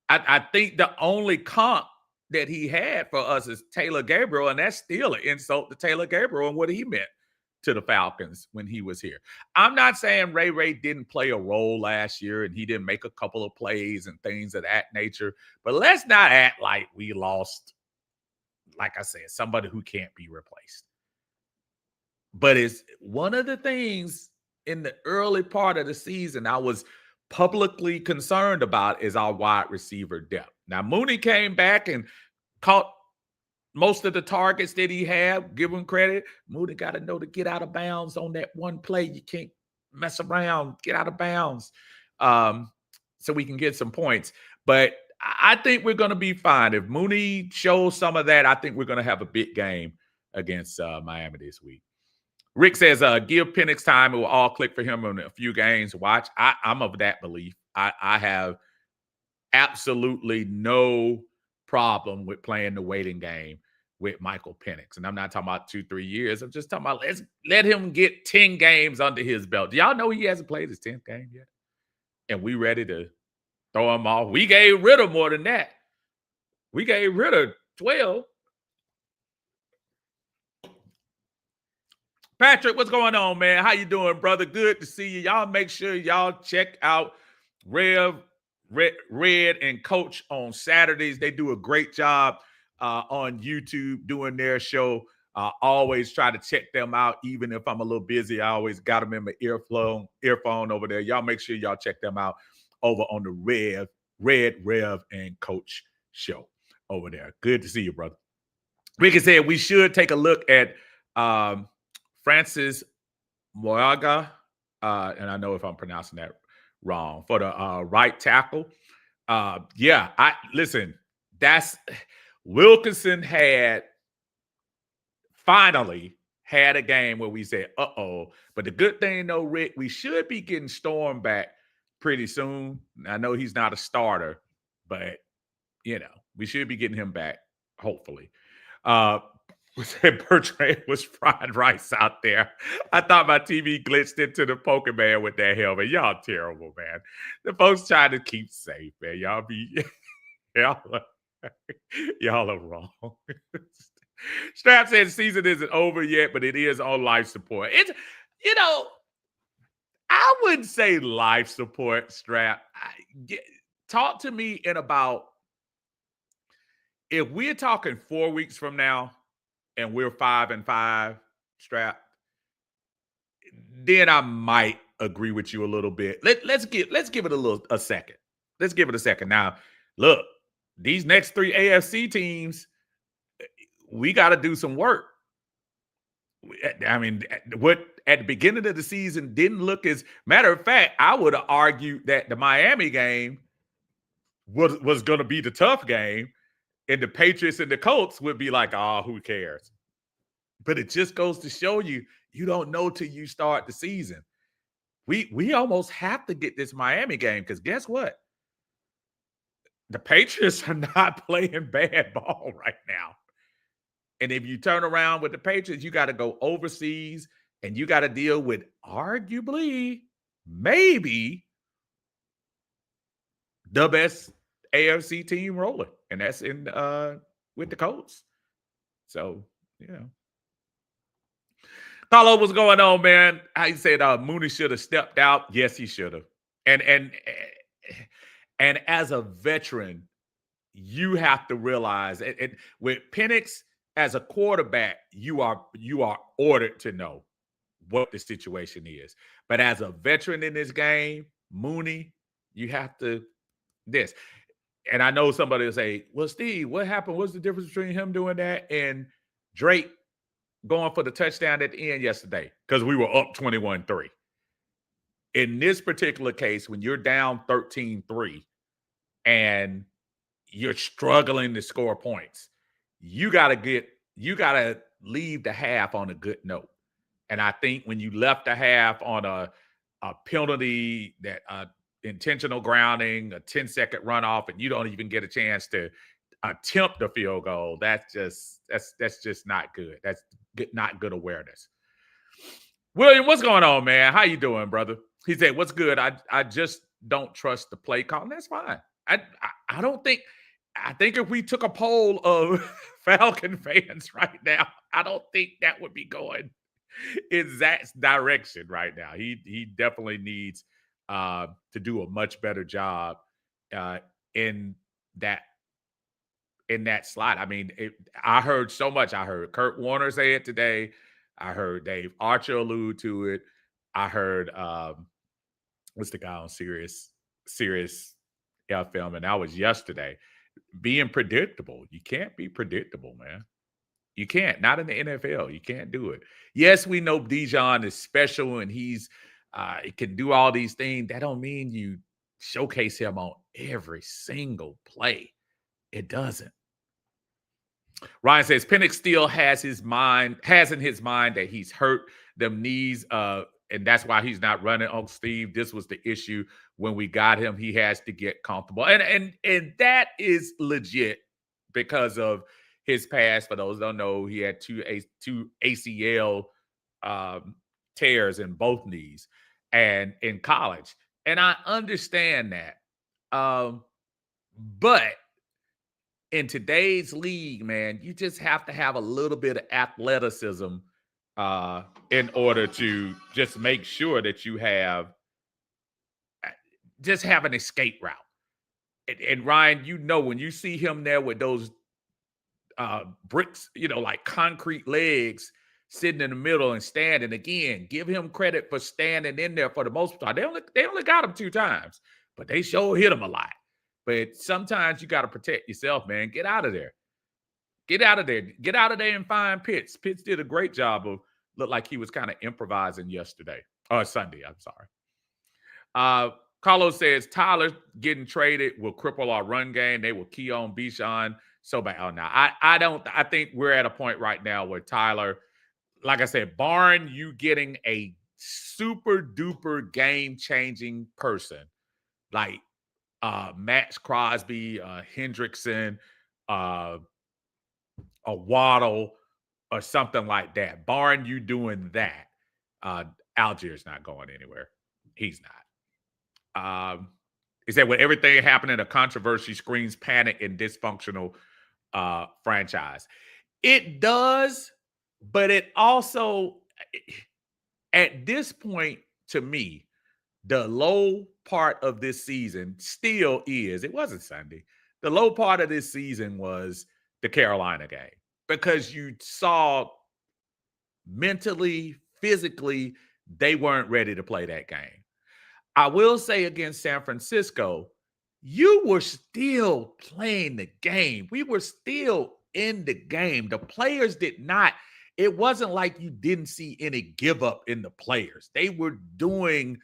I think the only comp that he had for us is Taylor Gabriel, and that's still an insult to Taylor Gabriel and what he meant to the Falcons when he was here. I'm not saying Ray didn't play a role last year and he didn't make a couple of plays and things of that nature, but let's not act like we lost, like I said, somebody who can't be replaced. But it's one of the things in the early part of the season I was publicly concerned about is our wide receiver depth. Now, Mooney came back and caught most of the targets that he had. Give him credit. Mooney got to know to get out of bounds on that one play. You can't mess around. Get out of bounds so we can get some points. But I think we're going to be fine. If Mooney shows some of that, I think we're going to have a big game against Miami this week. Rick says, give Penix time. It will all click for him in a few games. Watch. I'm of that belief. I have absolutely no problem with playing the waiting game with Michael Penix. And I'm not talking about 2-3 years. I'm just talking about let's let him get 10 games under his belt. Do y'all know he hasn't played his 10th game yet? And we ready to throw him off. We gave rid of more than that. We gave rid of 12. Patrick, what's going on, man? How you doing, brother? Good to see you. Y'all make sure y'all check out Red, and Coach on Saturdays. They do a great job on YouTube doing their show. Always try to check them out, even if I'm a little busy. I always got them in my earphone over there. Y'all make sure y'all check them out over on the Rev and Coach show over there. Good to see you, brother. Ricky said we should take a look at Francis Moaga, and I know if I'm pronouncing that wrong, for the right tackle. Listen, that's Wilkinson finally had a game where we said, but the good thing though, Rick, we should be getting Storm back pretty soon. I know he's not a starter, but we should be getting him back, hopefully. Bertrand was frying rice out there. I thought my TV glitched into the Pokemon with that helmet. Y'all terrible, man. The folks trying to keep safe, man. Y'all are wrong. Strap said the season isn't over yet, but it is on life support. It's, I wouldn't say life support, Strap. Talk to me in about, if we're talking 4 weeks from now, and we're 5-5, Strap, then I might agree with you a little bit. Let's give it a second. Let's give it a second. Now, look, these next 3 AFC teams, we got to do some work. I mean, what at the beginning of the season didn't look as, matter of fact, I would have argued that the Miami game was going to be the tough game. And the Patriots and the Colts would be like, who cares? But it just goes to show you don't know till you start the season. We almost have to get this Miami game because guess what? the Patriots are not playing bad ball right now. And if you turn around with the Patriots, you got to go overseas and you got to deal with arguably, maybe the best AFC team rolling, and that's in with the Colts. So, yeah. Carlo, what's going on, man? How you said Mooney should have stepped out? Yes, he should have. And as a veteran, you have to realize it with Penix as a quarterback, you are ordered to know what the situation is. But as a veteran in this game, Mooney, you have to this. And I know somebody will say, well, Steve, what happened? What's the difference between him doing that and Drake going for the touchdown at the end yesterday? Because we were up 21-3. In this particular case, when you're down 13-3 and you're struggling to score points, you got to leave the half on a good note. And I think when you left the half on a penalty, that intentional grounding, a 10-second runoff, and you don't even get a chance to attempt a field goal, that's just not good. That's not good awareness. William, what's going on, man? How you doing, brother? He said, what's good? I just don't trust the play call. That's fine. I don't think. I think if we took a poll of Falcon fans right now, I don't think that would be going in Zach's direction right now. He definitely needs to do a much better job in that slot. I mean, I heard so much. I heard Kurt Warner say it today. I heard Dave Archer allude to it. I heard what's the guy on Sirius FM, and that was yesterday. Being predictable. You can't be predictable, man. You can't. Not in the NFL. You can't do it. Yes, we know Dijon is special and he can do all these things. That don't mean you showcase him on every single play. It doesn't. Ryan says Penix still has in his mind that he's hurt them knees, and that's why he's not running. Uncle Steve, this was the issue when we got him. He has to get comfortable, and that is legit because of his past. For those who don't know, he had two ACL tears in both knees, and in college, and I understand that, but in today's league, man, you just have to have a little bit of athleticism in order to just make sure that you have an escape route. And Ryan, when you see him there with those bricks, like concrete legs sitting in the middle and standing, again, give him credit for standing in there for the most part. They only got him 2 times, but they sure hit him a lot. But sometimes you got to protect yourself, man. Get out of there. Get out of there. Get out of there and find Pitts. Pitts did a great job of looked like he was kind of improvising Sunday. I'm sorry. Carlos says Tyler getting traded will cripple our run game. They will key on Bijan so bad. Oh, no. I think we're at a point right now where Tyler, like I said, barring you getting a super duper game-changing person like Max Crosby, Hendrickson, a Waddle, or something like that. Barring you doing that, Algier's not going anywhere. He's not. He said, with everything happening, a controversy screams panic and dysfunctional franchise. It does, but it also, at this point, to me, the low part of this season still is, it wasn't Sunday. The low part of this season was the Carolina game because you saw mentally, physically, they weren't ready to play that game. I will say against San Francisco, you were still playing the game. We were still in the game. The players did not. It wasn't like you didn't see any give up in the players. They were doing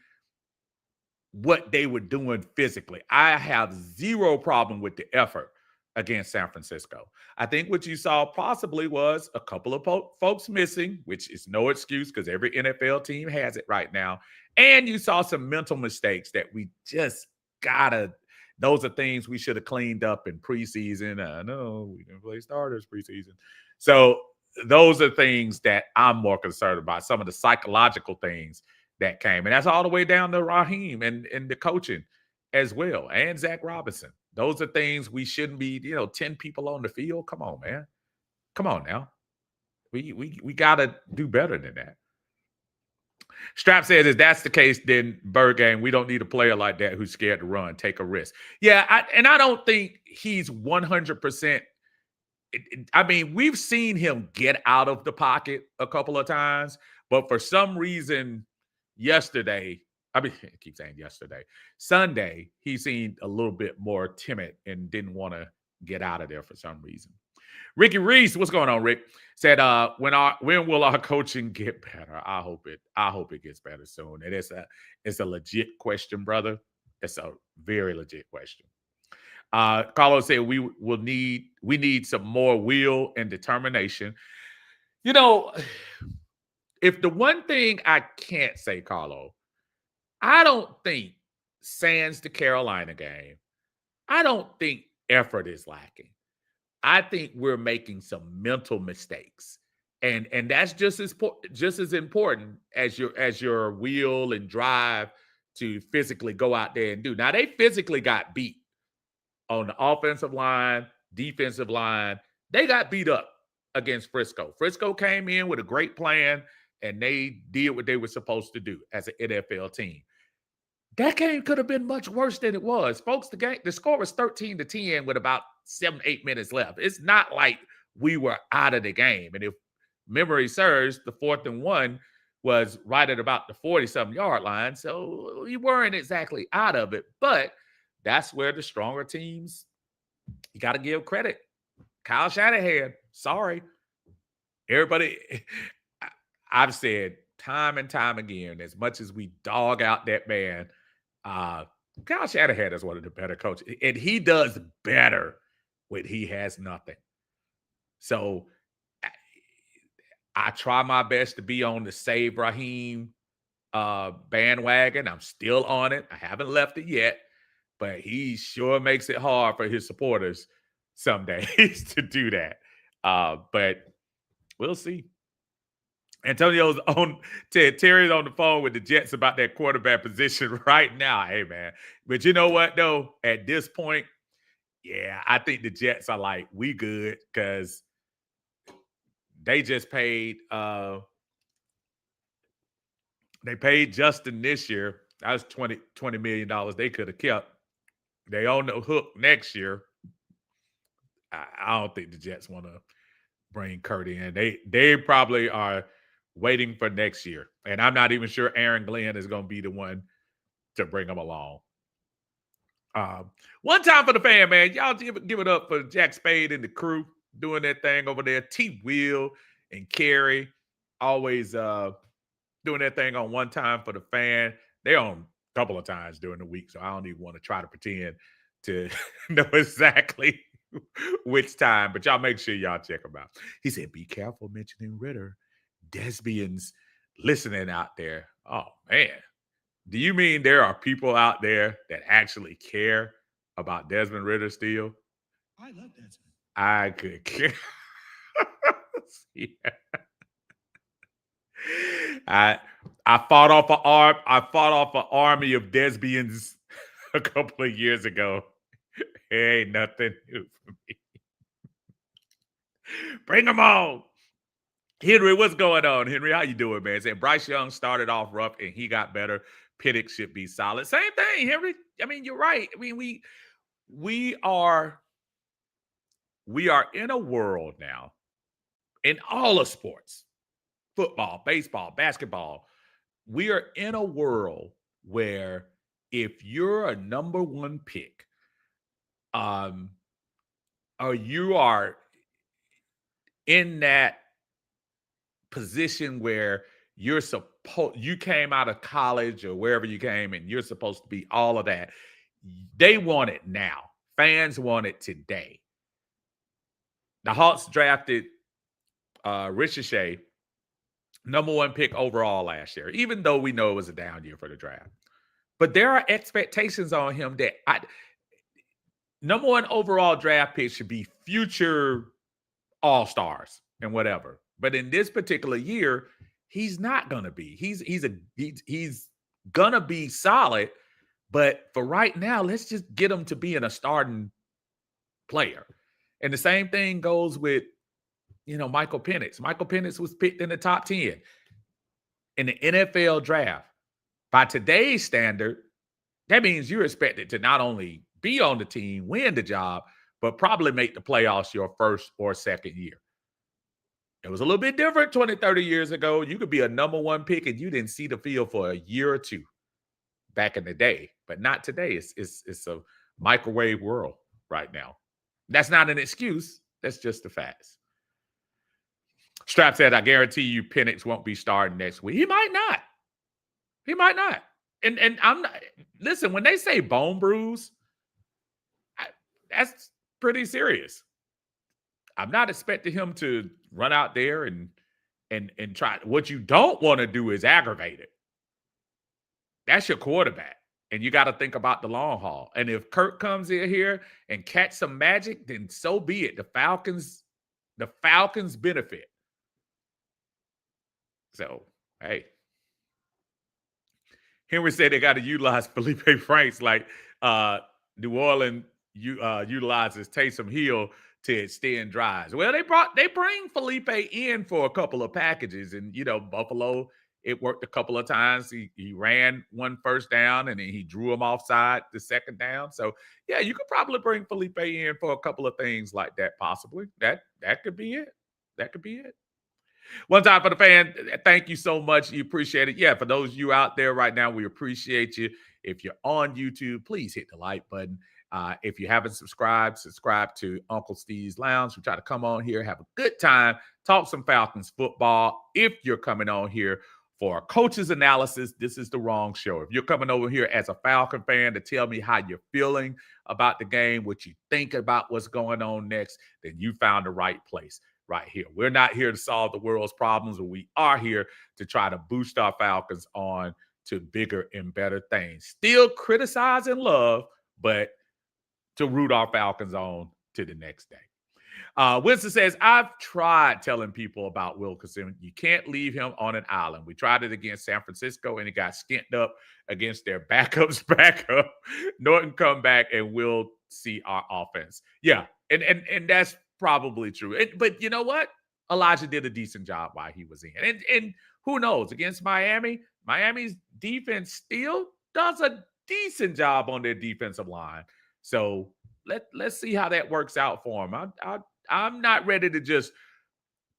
what they were doing physically. I have zero problem with the effort against San Francisco. I think what you saw possibly was a couple of folks missing, which is no excuse because every NFL team has it right now. And you saw some mental mistakes that we just gotta, Those are things we should have cleaned up in preseason. I know we didn't play starters preseason. So those are things that I'm more concerned about, some of the psychological things that came. And that's all the way down to Raheem and the coaching as well, and Zach Robinson. Those are things we shouldn't be, 10 people on the field. Come on, man. Come on now. We gotta do better than that. Strap says, if that's the case, then Burgang, we don't need a player like that who's scared to run, take a risk. Yeah, I don't think he's 100%. I mean, we've seen him get out of the pocket a couple of times, but for some reason, yesterday, I keep saying yesterday, Sunday, he seemed a little bit more timid and didn't want to get out of there for some reason. Ricky Reese, what's going on, Rick? Said, when will our coaching get better? I hope it gets better soon. And it's a legit question, brother. It's a very legit question. Carlos said we need some more will and determination. If the one thing I can't say, Carlo, I don't think sans the Carolina game, I don't think effort is lacking. I think we're making some mental mistakes, and that's just as important as your will and drive to physically go out there and do. Now they physically got beat on the offensive line, defensive line. They got beat up against Frisco. Frisco came in with a great plan, and they did what they were supposed to do as an NFL team. That game could have been much worse than it was. Folks, the score was 13-10 with about 7-8 minutes left. It's not like we were out of the game. And if memory serves, the 4th and 1 was right at about the 40-something yard line. So we weren't exactly out of it. But that's where the stronger teams, you got to give credit. Kyle Shanahan, sorry. Everybody, I've said time and time again, as much as we dog out that man, Kyle Shanahan is one of the better coaches, and he does better when he has nothing. So I try my best to be on the Save Raheem bandwagon. I'm still on it. I haven't left it yet, but he sure makes it hard for his supporters some days to do that. But we'll see. Antonio's on Terry's on the phone with the Jets about that quarterback position right now. Hey, man. But you know what, though? At this point, yeah, I think the Jets are like, we good, because they just paid Justin this year. That was $20 million they could have kept. They on the hook next year. I don't think the Jets want to bring Kurt in. They probably are waiting for next year. And I'm not even sure Aaron Glenn is going to be the one to bring them along. One time for the fan, man. Y'all give it up for Jack Spade and the crew doing that thing over there. T. Will and Kerry always doing that thing on one time for the fan. They're on a couple of times during the week, so I don't even want to try to pretend to know exactly which time. But y'all make sure y'all check them out. He said, be careful mentioning Ritter. Desbians listening out there. Oh, man. Do you mean there are people out there that actually care about Desmond Ritter still? I love Desmond. I could care. Yeah. I fought off an army of Desbians a couple of years ago. It ain't nothing new for me. Bring them on. Henry, what's going on? Henry, how you doing, man? Saying Bryce Young started off rough and he got better. Penix should be solid. Same thing, Henry. I mean, you're right. I mean, we are in a world now, in all of sports, football, baseball, basketball. We are in a world where if you're a number one pick, or you are in that position where you came out of college or wherever you came and you're supposed to be all of that. They want it now. Fans want it today. The Hawks drafted Ricochet, number one pick overall last year, even though we know it was a down year for the draft. But there are expectations on him that number one overall draft pick should be future all-stars and whatever. But in this particular year, he's not gonna be. He's gonna be solid, but for right now, let's just get him to being a starting player. And the same thing goes with Michael Penix. Michael Penix was picked in the top 10 in the NFL draft. By today's standard, that means you're expected to not only be on the team, win the job, but probably make the playoffs your first or second year. It was a little bit different 20, 30 years ago. You could be a number one pick and you didn't see the field for a year or two back in the day, but not today. It's a microwave world right now. That's not an excuse. That's just the facts. Strap said, I guarantee you Penix won't be starting next week. He might not. He might not. And I'm not, listen, when they say bone bruise, that's pretty serious. I'm not expecting him to run out there and try. What you don't want to do is aggravate it. That's your quarterback. And you got to think about the long haul. And if Kirk comes in here and catch some magic, then so be it. The Falcons benefit. So, hey. Henry said they got to utilize Felipe Franks like New Orleans utilizes Taysom Hill to extend drives. Well, they bring Felipe in for a couple of packages, and Buffalo, it worked a couple of times. He ran one first down, and then he drew him offside the second down. So yeah, you could probably bring Felipe in for a couple of things like that. Possibly that could be it. That could be it. One time for the fan, thank you so much. You appreciate it. Yeah, for those of you out there right now, we appreciate you. If you're on YouTube, please hit the like button. If you haven't subscribed, subscribe to Uncle Steve's Lounge. We try to come on here, have a good time, talk some Falcons football. If you're coming on here for a coach's analysis, this is the wrong show. If you're coming over here as a Falcon fan to tell me how you're feeling about the game, what you think about what's going on next, then you found the right place. Right here. We're not here to solve the world's problems, but we are here to try to boost our Falcons on to bigger and better things. Still criticize and love, but to root our Falcons on to the next day. Winston says, I've tried telling people about Wilkerson. You can't leave him on an island. We tried it against San Francisco, and it got skint up against their backup's backup. Norton come back, and we'll see our offense. Yeah, and that's probably true. But you know what? Elijah did a decent job while he was in. And who knows? Against Miami, Miami's defense still does a decent job on their defensive line. So let's see how that works out for him. I'm not ready to just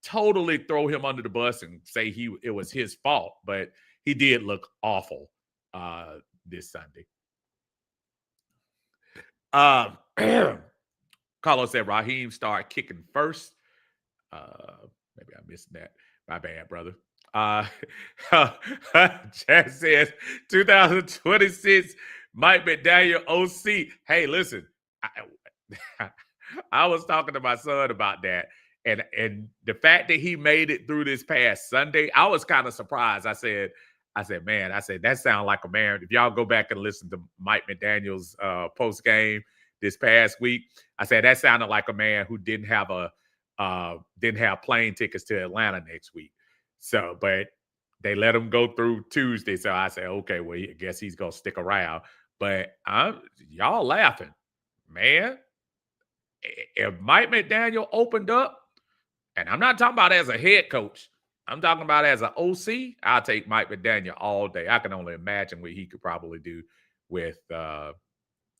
totally throw him under the bus and say it was his fault, but he did look awful this Sunday. Carlos said Raheem started kicking first. Maybe I missed that. My bad, brother. Chad says 2026 Mike McDaniel OC. Hey, listen, I was talking to my son about that. And the fact that he made it through this past Sunday, I was kind of surprised. I said, man, that sounds like a man. If y'all go back and listen to Mike McDaniel's post game this past week, I said that sounded like a man who didn't have plane tickets to Atlanta next week. So, but they let him go through Tuesday. So I said, okay, well, I guess he's gonna stick around. But y'all laughing, man. If Mike McDaniel opened up, and I'm not talking about as a head coach, I'm talking about as an OC, I'll take Mike McDaniel all day. I can only imagine what he could probably do with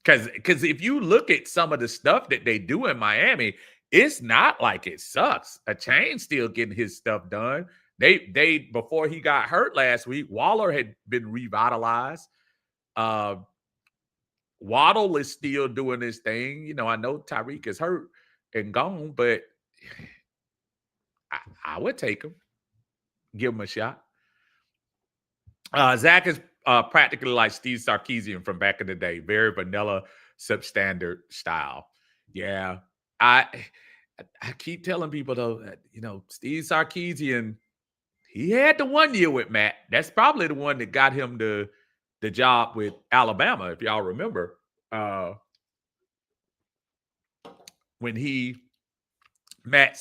because if you look at some of the stuff that they do in Miami, it's not like it sucks. A chain still getting his stuff done. They before he got hurt last week, Waller had been revitalized. Waddle is still doing his thing. I know Tyreek is hurt and gone, but I would take him. Give him a shot. Zach is practically like Steve Sarkisian from back in the day. Very vanilla, substandard style. Yeah. I keep telling people, though, that, Steve Sarkisian, he had the 1 year with Matt. That's probably the one that got him the job with Alabama, if y'all remember. when he met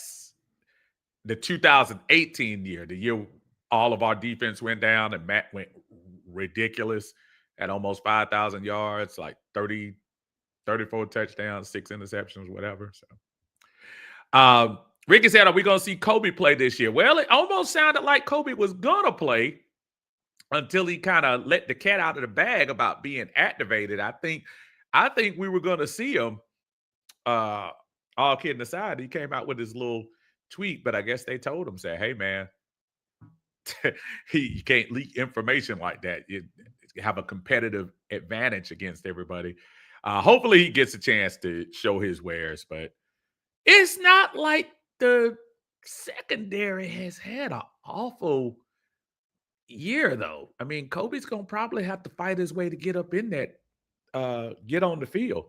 the 2018 year, the year all of our defense went down and Matt went ridiculous at almost 5,000 yards, like 30, 34 touchdowns, 6 interceptions, whatever. So, Ricky said, are we going to see Kobe play this year? Well, it almost sounded like Kobe was going to play until he kind of let the cat out of the bag about being activated. I think we were going to see him. All kidding aside, he came out with his little tweet, but I guess they told him, say, hey, man, you can't leak information like that. You have a competitive advantage against everybody. Hopefully he gets a chance to show his wares, but it's not like the secondary has had an awful year, though. I mean, Kobe's going to probably have to fight his way to get up in that, get on the field.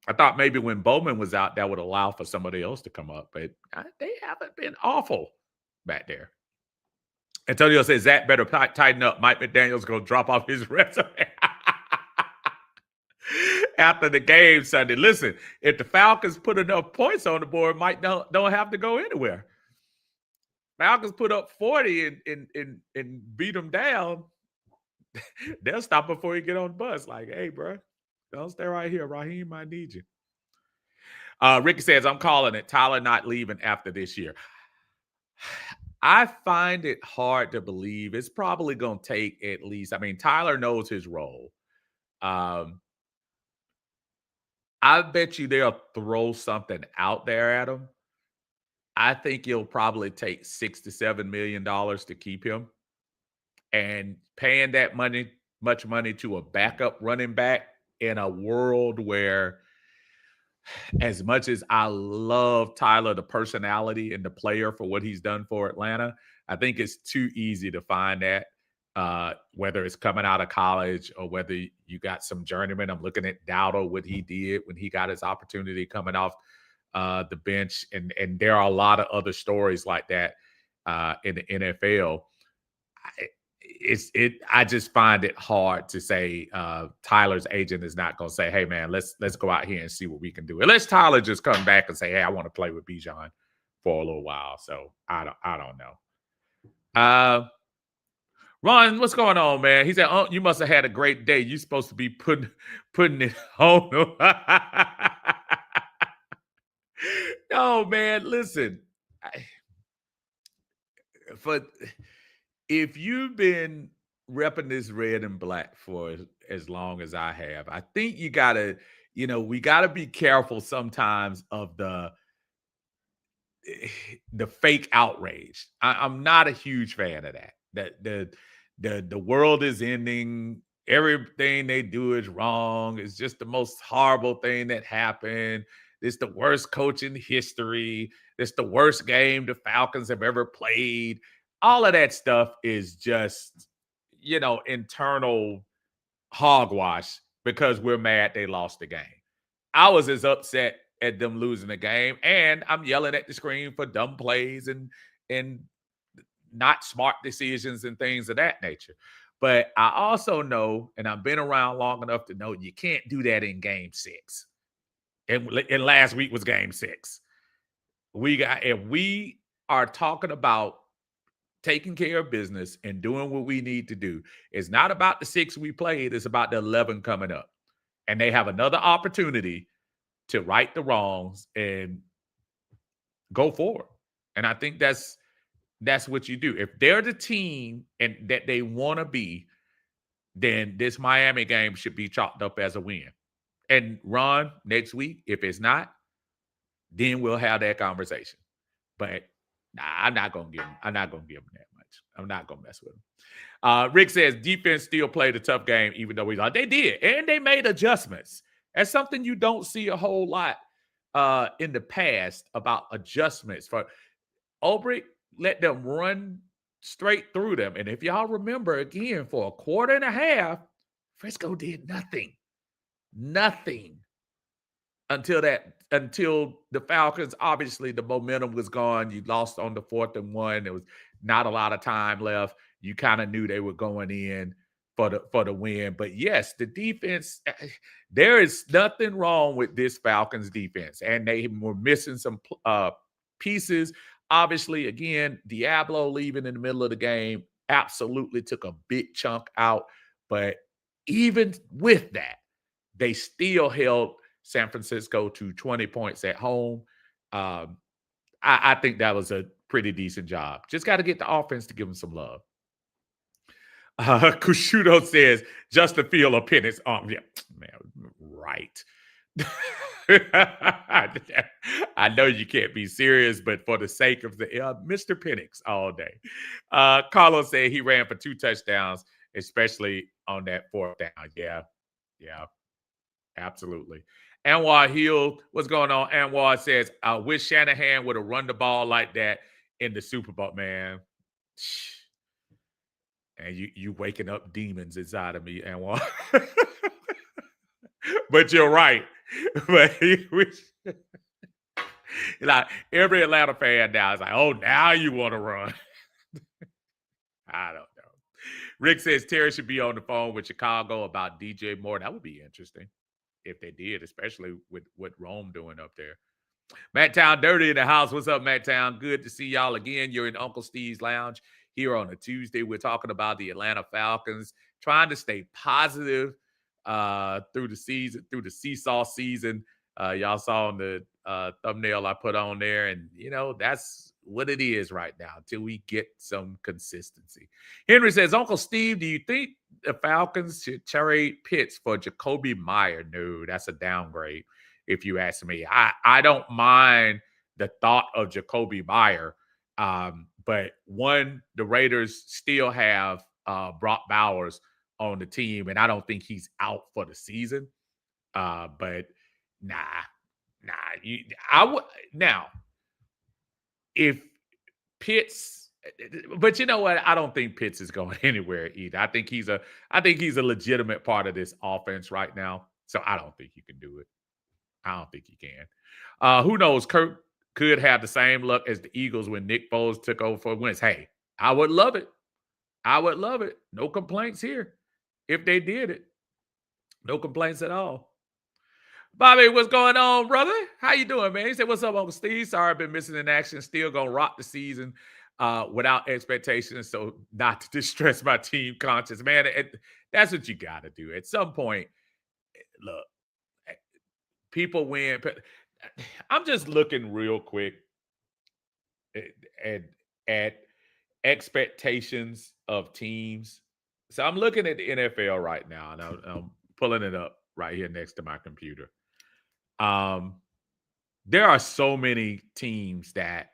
I thought maybe when Bowman was out, that would allow for somebody else to come up, but they haven't been awful back there. Antonio says, Zach better tighten up. Mike McDaniel's going to drop off his resume after the game Sunday. Listen, if the Falcons put enough points on the board, Mike don't have to go anywhere. Falcons put up 40 and beat them down. They'll stop before you get on the bus. Like, hey, bro, don't stay right here. Raheem might need you. Ricky says, I'm calling it. Tyler not leaving after this year. I find it hard to believe. It's probably going to take at least, I mean, Tyler knows his role. I bet you they'll throw something out there at him. I think it'll probably take $6 to $7 million to keep him. And paying that much money to a backup running back in a world where, as much as I love Tyler, the personality and the player for what he's done for Atlanta, I think it's too easy to find that, whether it's coming out of college or whether you got some journeyman. I'm looking at Dowdle, what he did when he got his opportunity coming off the bench. And there are a lot of other stories like that in the NFL. I just find it hard to say Tyler's agent is not going to say, hey, man, let's go out here and see what we can do. Unless Tyler just come back and say, hey, I want to play with Bijan for a little while. So I don't know. Ron, what's going on, man? He said, oh, you must have had a great day. You're supposed to be putting it on. No, man, listen. If you've been repping this red and black for as long as I have, I think we gotta be careful sometimes of the fake outrage. I'm not a huge fan of that. The world is ending. Everything they do is wrong. It's just the most horrible thing that happened. It's the worst coach in history. It's the worst game the Falcons have ever played. All of that stuff is just, internal hogwash because we're mad they lost the game. I was as upset at them losing the game, and I'm yelling at the screen for dumb plays and not smart decisions and things of that nature. But I also know, and I've been around long enough to know, you can't do that in game 6. And last week was game 6. If we are talking about taking care of business and doing what we need to do, it's not about the 6 we played. It's about the 11 coming up. And they have another opportunity to right the wrongs and go forward. And I think that's what you do. If they're the team and that they want to be, then this Miami game should be chalked up as a win. And Ron, next week, if it's not, then we'll have that conversation. But I'm not gonna give him that much. I'm not gonna mess with him. Rick says defense still played a tough game, even though they did, and they made adjustments. That's something you don't see a whole lot in the past about adjustments. For Ulbrich, let them run straight through them. And if y'all remember, again, for a quarter and a half, Frisco did nothing until the Falcons, obviously the momentum was gone. You lost on the 4th and 1. There was not a lot of time left. You kind of knew they were going in for the win. But yes, the defense, there is nothing wrong with this Falcons defense, and they were missing some pieces. Obviously, again, Diablo leaving in the middle of the game absolutely took a big chunk out. But even with that, they still held San Francisco to 20 points at home. I think that was a pretty decent job. Just got to get the offense to give them some love. Kushudo says, just to feel a penance. Yeah, man, right. I know you can't be serious, but for the sake of the Mr. Penix all day. Carlos said he ran for 2 touchdowns, especially on that 4th down. Yeah, absolutely. Anwar Hill, what's going on? Anwar says, I wish Shanahan would have run the ball like that in the Super Bowl, man. And you waking up demons inside of me, Anwar. But you're right. But like every Atlanta fan now is like, oh, now you want to run. I don't know. Rick says Terry should be on the phone with Chicago about DJ Moore. That would be interesting if they did, especially with what Rome doing up there. Matt Town Dirty in the house. What's up, Matt Town? Good to see y'all again. You're in Uncle Steve's Lounge here on a Tuesday. We're talking about the Atlanta Falcons, trying to stay positive through the season, through the seesaw season. Y'all saw on the thumbnail I put on there, and that's what it is right now until we get some consistency. Henry says, Uncle Steve, do you think the Falcons should trade Pitts for Jacoby Meyer? No, that's a downgrade. If you ask me, I don't mind the thought of Jacoby Meyer. But one, the Raiders still have Brock Bowers on the team, and I don't think he's out for the season. But I would now if Pitts, but you know what? I don't think Pitts is going anywhere either. I think he's a legitimate part of this offense right now. So I don't think you can do it. I don't think he can. Who knows? Kirk could have the same luck as the Eagles when Nick Foles took over for Wentz. Hey, I would love it. I would love it. No complaints here. If they did it, no complaints at all. Bobby, what's going on, brother? How you doing, man? He said, what's up, Uncle Steve? Sorry I've been missing in action. Still going to rock the season without expectations, so not to distress my team conscience. Man, that's what you got to do. At some point, look, people win. I'm just looking real quick at expectations of teams. So I'm looking at the NFL right now, and I'm pulling it up right here next to my computer. There are so many teams that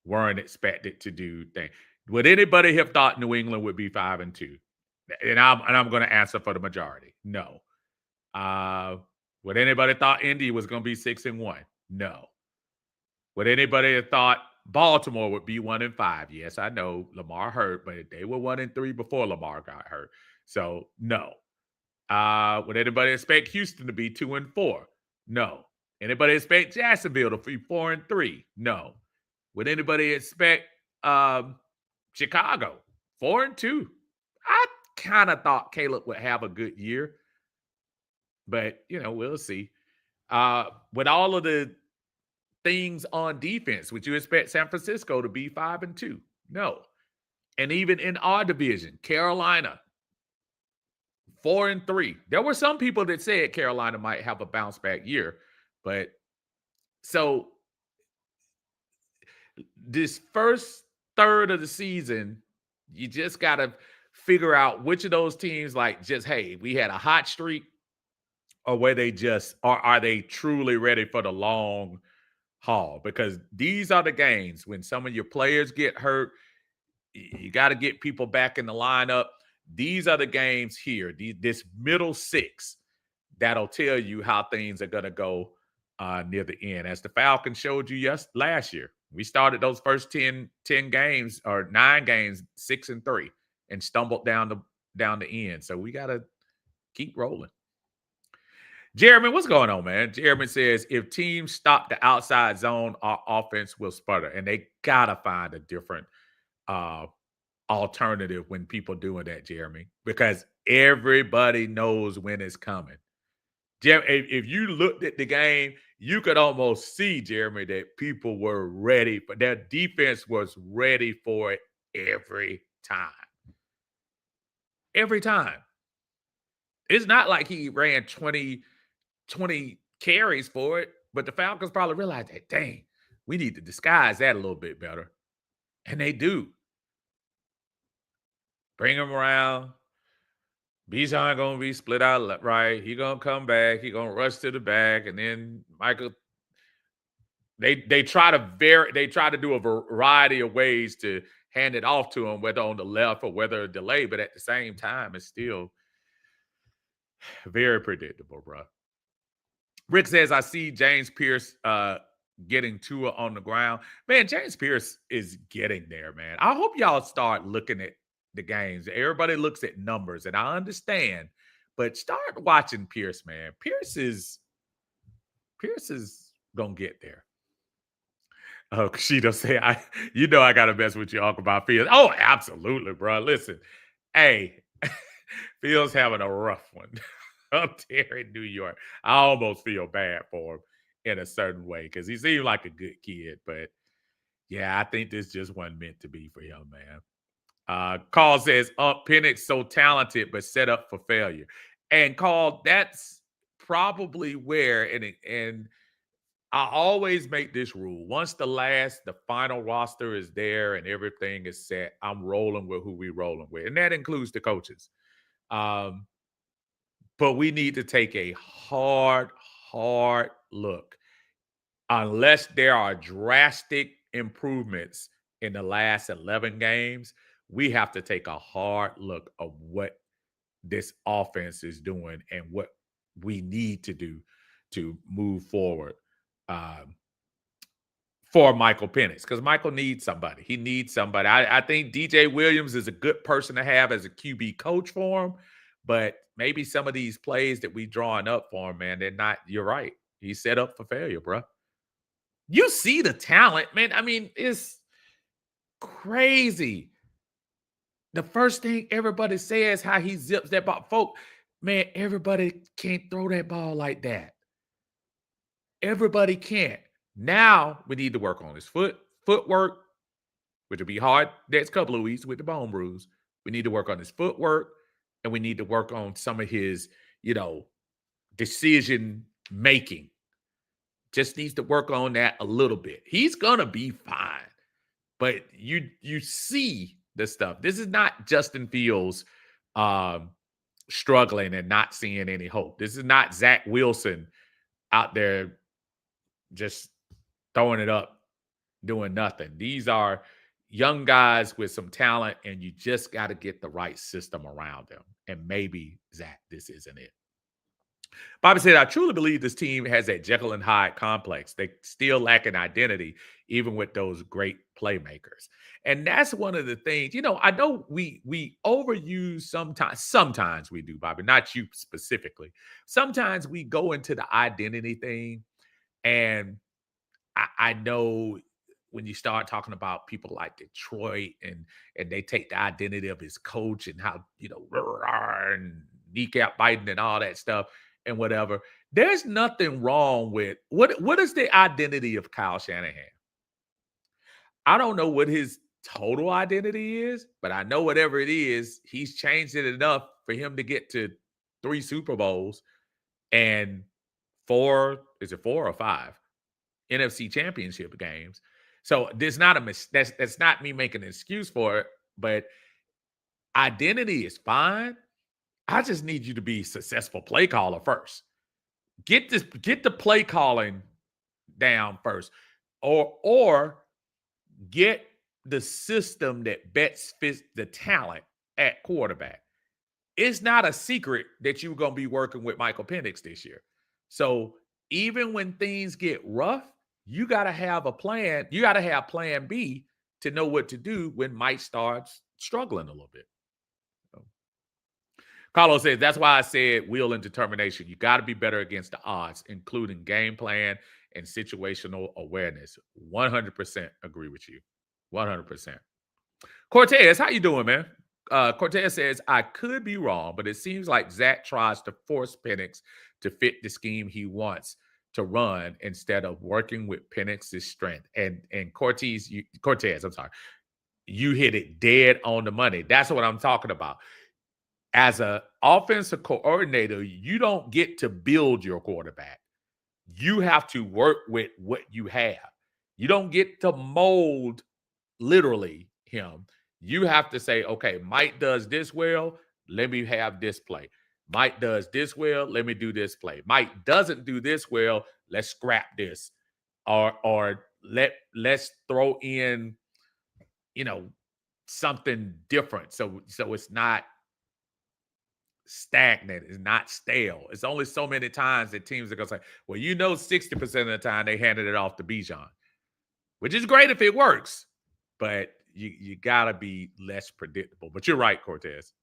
weren't expected to do things. Would anybody have thought New England would be 5-2? And I'm going to answer for the majority. No. Would anybody thought Indy was going to be 6-1? No. Would anybody have thought Baltimore would be 1-5? Yes, I know Lamar hurt, but they were 1-3 before Lamar got hurt. So no. Would anybody expect Houston to be 2-4? No. Anybody expect Jacksonville to be 4-3? No. Would anybody expect Chicago 4-2? I kind of thought Caleb would have a good year, but we'll see. With all of the things on defense, would you expect San Francisco to be 5-2? No. And even in our division, Carolina 4-3. There were some people that said Carolina might have a bounce back year, but so this first third of the season, you just got to figure out which of those teams, like, just, hey, we had a hot streak, or where they just are they truly ready for the long haul? Because these are the games when some of your players get hurt, you got to get people back in the lineup. These are the games here, this middle 6, that'll tell you how things are going to go near the end. As the Falcons showed you last year, we started those first 10 games or 9 games 6-3 and stumbled down the end. So we got to keep rolling. Jeremy, what's going on, man? Jeremy says, if teams stop the outside zone, our offense will sputter, and they got to find a different alternative when people doing that, Jeremy, because everybody knows when it's coming. If you looked at the game, you could almost see, Jeremy, that people were ready, but their defense was ready for it every time. Every time. It's not like he ran 20 carries for it, but the Falcons probably realized that, dang, we need to disguise that a little bit better. And they do. Bring him around. Bijan gonna be split out right. He gonna come back. He gonna rush to the back, and then Michael. They try to do a variety of ways to hand it off to him, whether on the left or whether a delay. But at the same time, it's still very predictable, bro. Rick says, I see James Pierce getting Tua on the ground. Man, James Pierce is getting there, man. I hope y'all start looking at the games. Everybody looks at numbers, and I understand, but start watching Pierce, man. Pierce is gonna get there. Oh, Kushida say, I gotta mess with you, Uncle, about Fields. Oh, absolutely, bro. Listen, hey, Fields having a rough one up there in New York. I almost feel bad for him in a certain way because he seemed like a good kid, but yeah, I think this just wasn't meant to be for him, man. Carl says, Penix so talented, but set up for failure. And Carl, that's probably where, and I always make this rule. Once the final roster is there and everything is set, I'm rolling with who we rolling with. And that includes the coaches. But we need to take a hard look. Unless there are drastic improvements in the last 11 games, we have to take a hard look of what this offense is doing and what we need to do to move forward for Michael Penix, because Michael needs somebody. He needs somebody. I think DJ Williams is a good person to have as a QB coach for him, but maybe some of these plays that we drawing up for him, man, they're not. You're right. He's set up for failure, bro. You see the talent, man. I mean, it's crazy. The first thing everybody says how he zips that ball. Folk, man, everybody can't throw that ball like that. Everybody can't. Now we need to work on his footwork, which will be hard next couple of weeks with the bone bruise. We need to work on his footwork, and we need to work on some of his, decision making. Just needs to work on that a little bit. He's gonna be fine, but you see the stuff. This is not Justin Fields struggling and not seeing any hope. This is not Zach Wilson out there just throwing it up, doing nothing. These are young guys with some talent, and you just got to get the right system around them. And maybe, Zach, this isn't it. Bobby said, I truly believe this team has a Jekyll and Hyde complex. They still lack an identity, even with those great playmakers. And that's one of the things, I know we overuse sometimes we do, Bobby, not you specifically. Sometimes we go into the identity thing, and I know when you start talking about people like Detroit and they take the identity of his coach and how, and kneecap biting and all that stuff and whatever. There's nothing wrong with what is the identity of Kyle Shanahan? I don't know what his total identity is, but I know whatever it is, he's changed it enough for him to get to 3 Super Bowls and 4 or 5 NFC championship games. So there's not that's not me making an excuse for it, but identity is fine. I just need you to be a successful play caller first. Get the play calling down first, or get the system that best fits the talent at quarterback. It's not a secret that you're going to be working with Michael Penix this year. So even when things get rough, you got to have a plan. You got to have plan B to know what to do when Mike starts struggling a little bit. Carlos says, that's why I said will and determination. You got to be better against the odds, including game plan and situational awareness. 100% agree with you. 100%. Cortez, how you doing, man? Cortez says, I could be wrong, but it seems like Zach tries to force Penix to fit the scheme he wants to run instead of working with Penix's strength. And Cortez, I'm sorry, you hit it dead on the money. That's what I'm talking about. As an offensive coordinator, you don't get to build your quarterback. You have to work with what you have. You don't get to mold literally him. You have to say, okay, Mike does this well. Let me have this play. Mike does this well. Let me do this play. Mike doesn't do this well. Let's scrap this, or let's throw in, you know, something different. So it's not stagnant. It's not stale. It's only so many times that teams are gonna say, well, 60% of the time they handed it off to Bijan, which is great if it works, but you gotta be less predictable. But you're right, Cortez.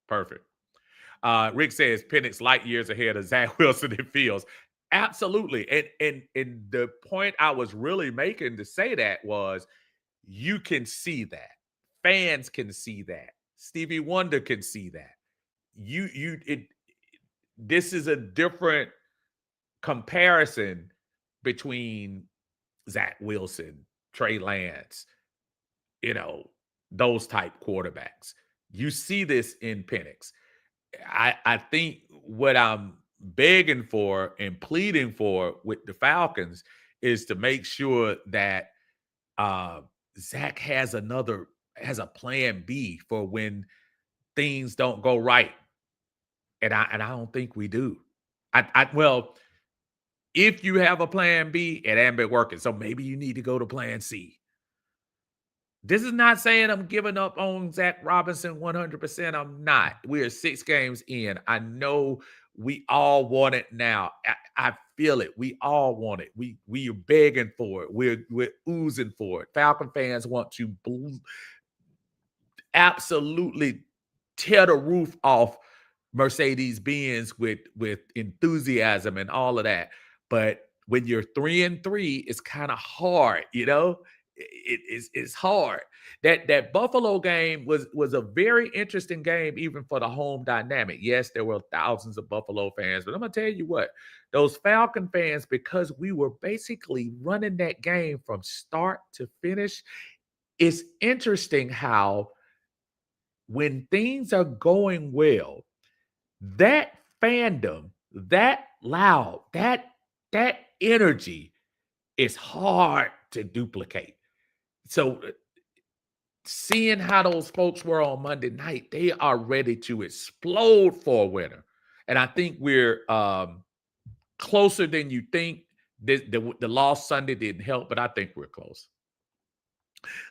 Perfect. Rick says Penix light years ahead of Zach Wilson in Fields. Absolutely. And the point I was really making to say that was you can see that. Fans can see that. Stevie Wonder can see that. This is a different comparison between Zach Wilson, Trey Lance, those type quarterbacks. You see this in Penix. I think what I'm begging for and pleading for with the Falcons is to make sure that Zach has a plan B for when things don't go right. And I don't think we do. Well, if you have a plan B, it ain't been working. So maybe you need to go to plan C. This is not saying I'm giving up on Zach Robinson 100%. I'm not. We're 6 games in. I know we all want it now. I feel it. We all want it. We are begging for it. We're oozing for it. Falcon fans want to absolutely tear the roof off Mercedes-Benz with enthusiasm and all of that. But when you're 3-3, it's kind of hard, It's hard. That Buffalo game was a very interesting game, even for the home dynamic. Yes, there were thousands of Buffalo fans, but I'm gonna tell you what, those Falcon fans, because we were basically running that game from start to finish, it's interesting how when things are going well, that fandom, that loud, that energy is hard to duplicate. So seeing how those folks were on Monday night, they are ready to explode for a winner. And I think we're closer than you think. The loss Sunday didn't help, but I think we're close.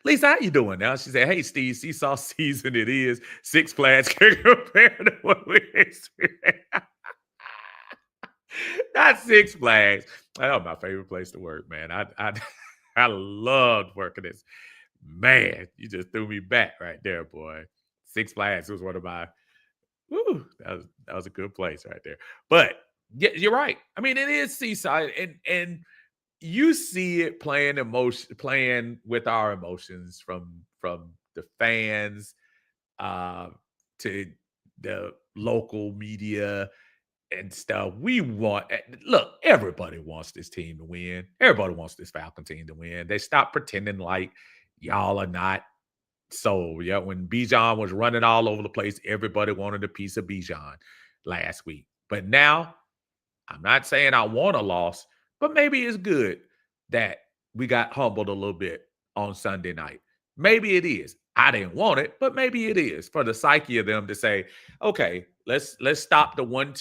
Lisa, how you doing now? She said, hey, Steve, seesaw season it is. Six Flags can compare to what we experienced. Not Six Flags. That was my favorite place to work, man. I loved working this. Man, you just threw me back right there, boy. Six Flags was one of my. That was a good place right there. But yeah, you're right. I mean, it is seaside, and you see it playing with our emotions from the fans to the local media and stuff. Look, everybody wants this team to win. Everybody wants this Falcon team to win. They stop pretending like y'all are not. So yeah, when Bijan was running all over the place, everybody wanted a piece of Bijan last week. But now, I'm not saying I want a loss, but maybe it's good that we got humbled a little bit on Sunday night. Maybe it is. I didn't want it, but maybe it is for the psyche of them to say, okay, let's stop the one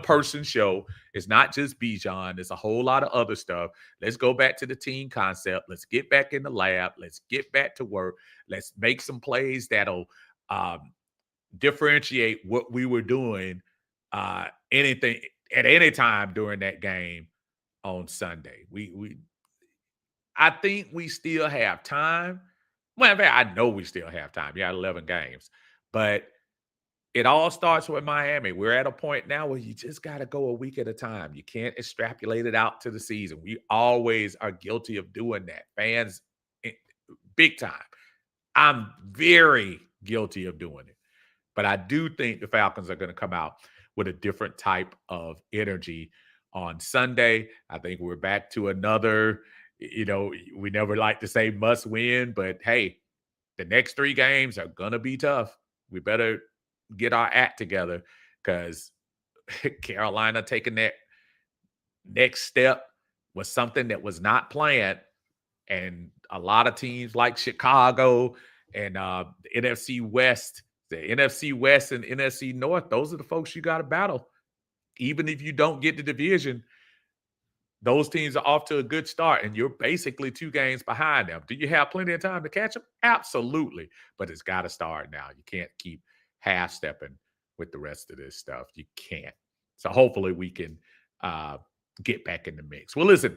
person show. It's not just Bijan. There's a whole lot of other stuff. Let's go back to the team concept. Let's get back in the lab. Let's get back to work. Let's make some plays that'll differentiate what we were doing anything at any time during that game on Sunday. I think we still have time. Well, in fact, I know we still have time. You got 11 games, but it all starts with Miami. We're at a point now where you just got to go a week at a time. You can't extrapolate it out to the season. We always are guilty of doing that. Fans, big time. I'm very guilty of doing it. But I do think the Falcons are going to come out with a different type of energy on Sunday. I think we're back to another, we never like to say must win, but hey, the next 3 games are going to be tough. We better get our act together because Carolina taking that next step was something that was not planned. And a lot of teams like Chicago and the NFC West, and NFC North, those are the folks you got to battle. Even if you don't get the division, those teams are off to a good start, and you're basically 2 games behind them. Do you have plenty of time to catch them? Absolutely. But it's got to start now. You can't keep half-stepping with the rest of this stuff. You can't. So hopefully we can get back in the mix. Well, listen,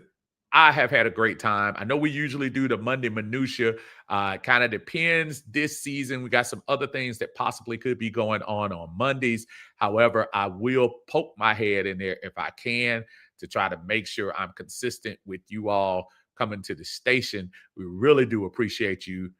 I have had a great time. I know we usually do the Monday minutia. Kind of depends this season. We got some other things that possibly could be going on Mondays. However, I will poke my head in there if I can to try to make sure I'm consistent with you all coming to the station. We really do appreciate you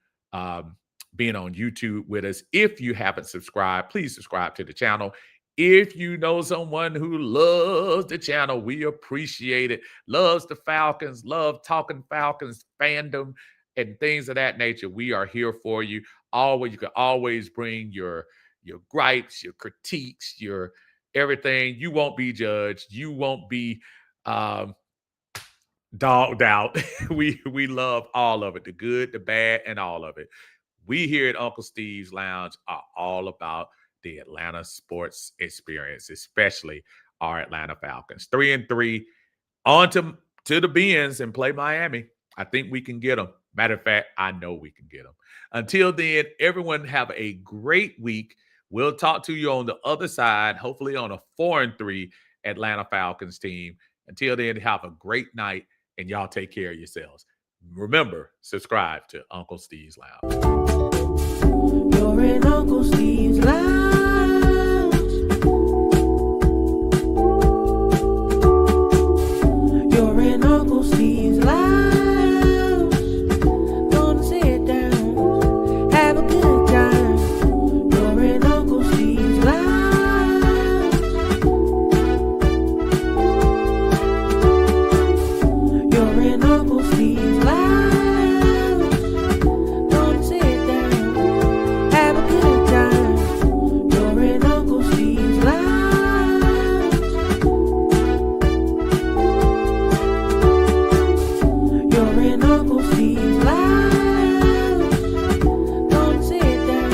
being on YouTube with us. If you haven't subscribed, please subscribe to the channel. If you know someone who loves the channel, we appreciate it. Loves the Falcons, love talking Falcons fandom and things of that nature. We are here for you. You can always bring your gripes, your critiques, your everything. You won't be judged. You won't be dogged out. We love all of it, the good, the bad, and all of it. We here at Uncle Steve's Lounge are all about the Atlanta sports experience, especially our Atlanta Falcons. 3-3, on to the Benz and play Miami. I think we can get them. Matter of fact, I know we can get them. Until then, everyone have a great week. We'll talk to you on the other side, hopefully on a 4-3 Atlanta Falcons team. Until then, have a great night, and y'all take care of yourselves. Remember, subscribe to Uncle Steve's Lounge. You're in Uncle Steve's Lounge.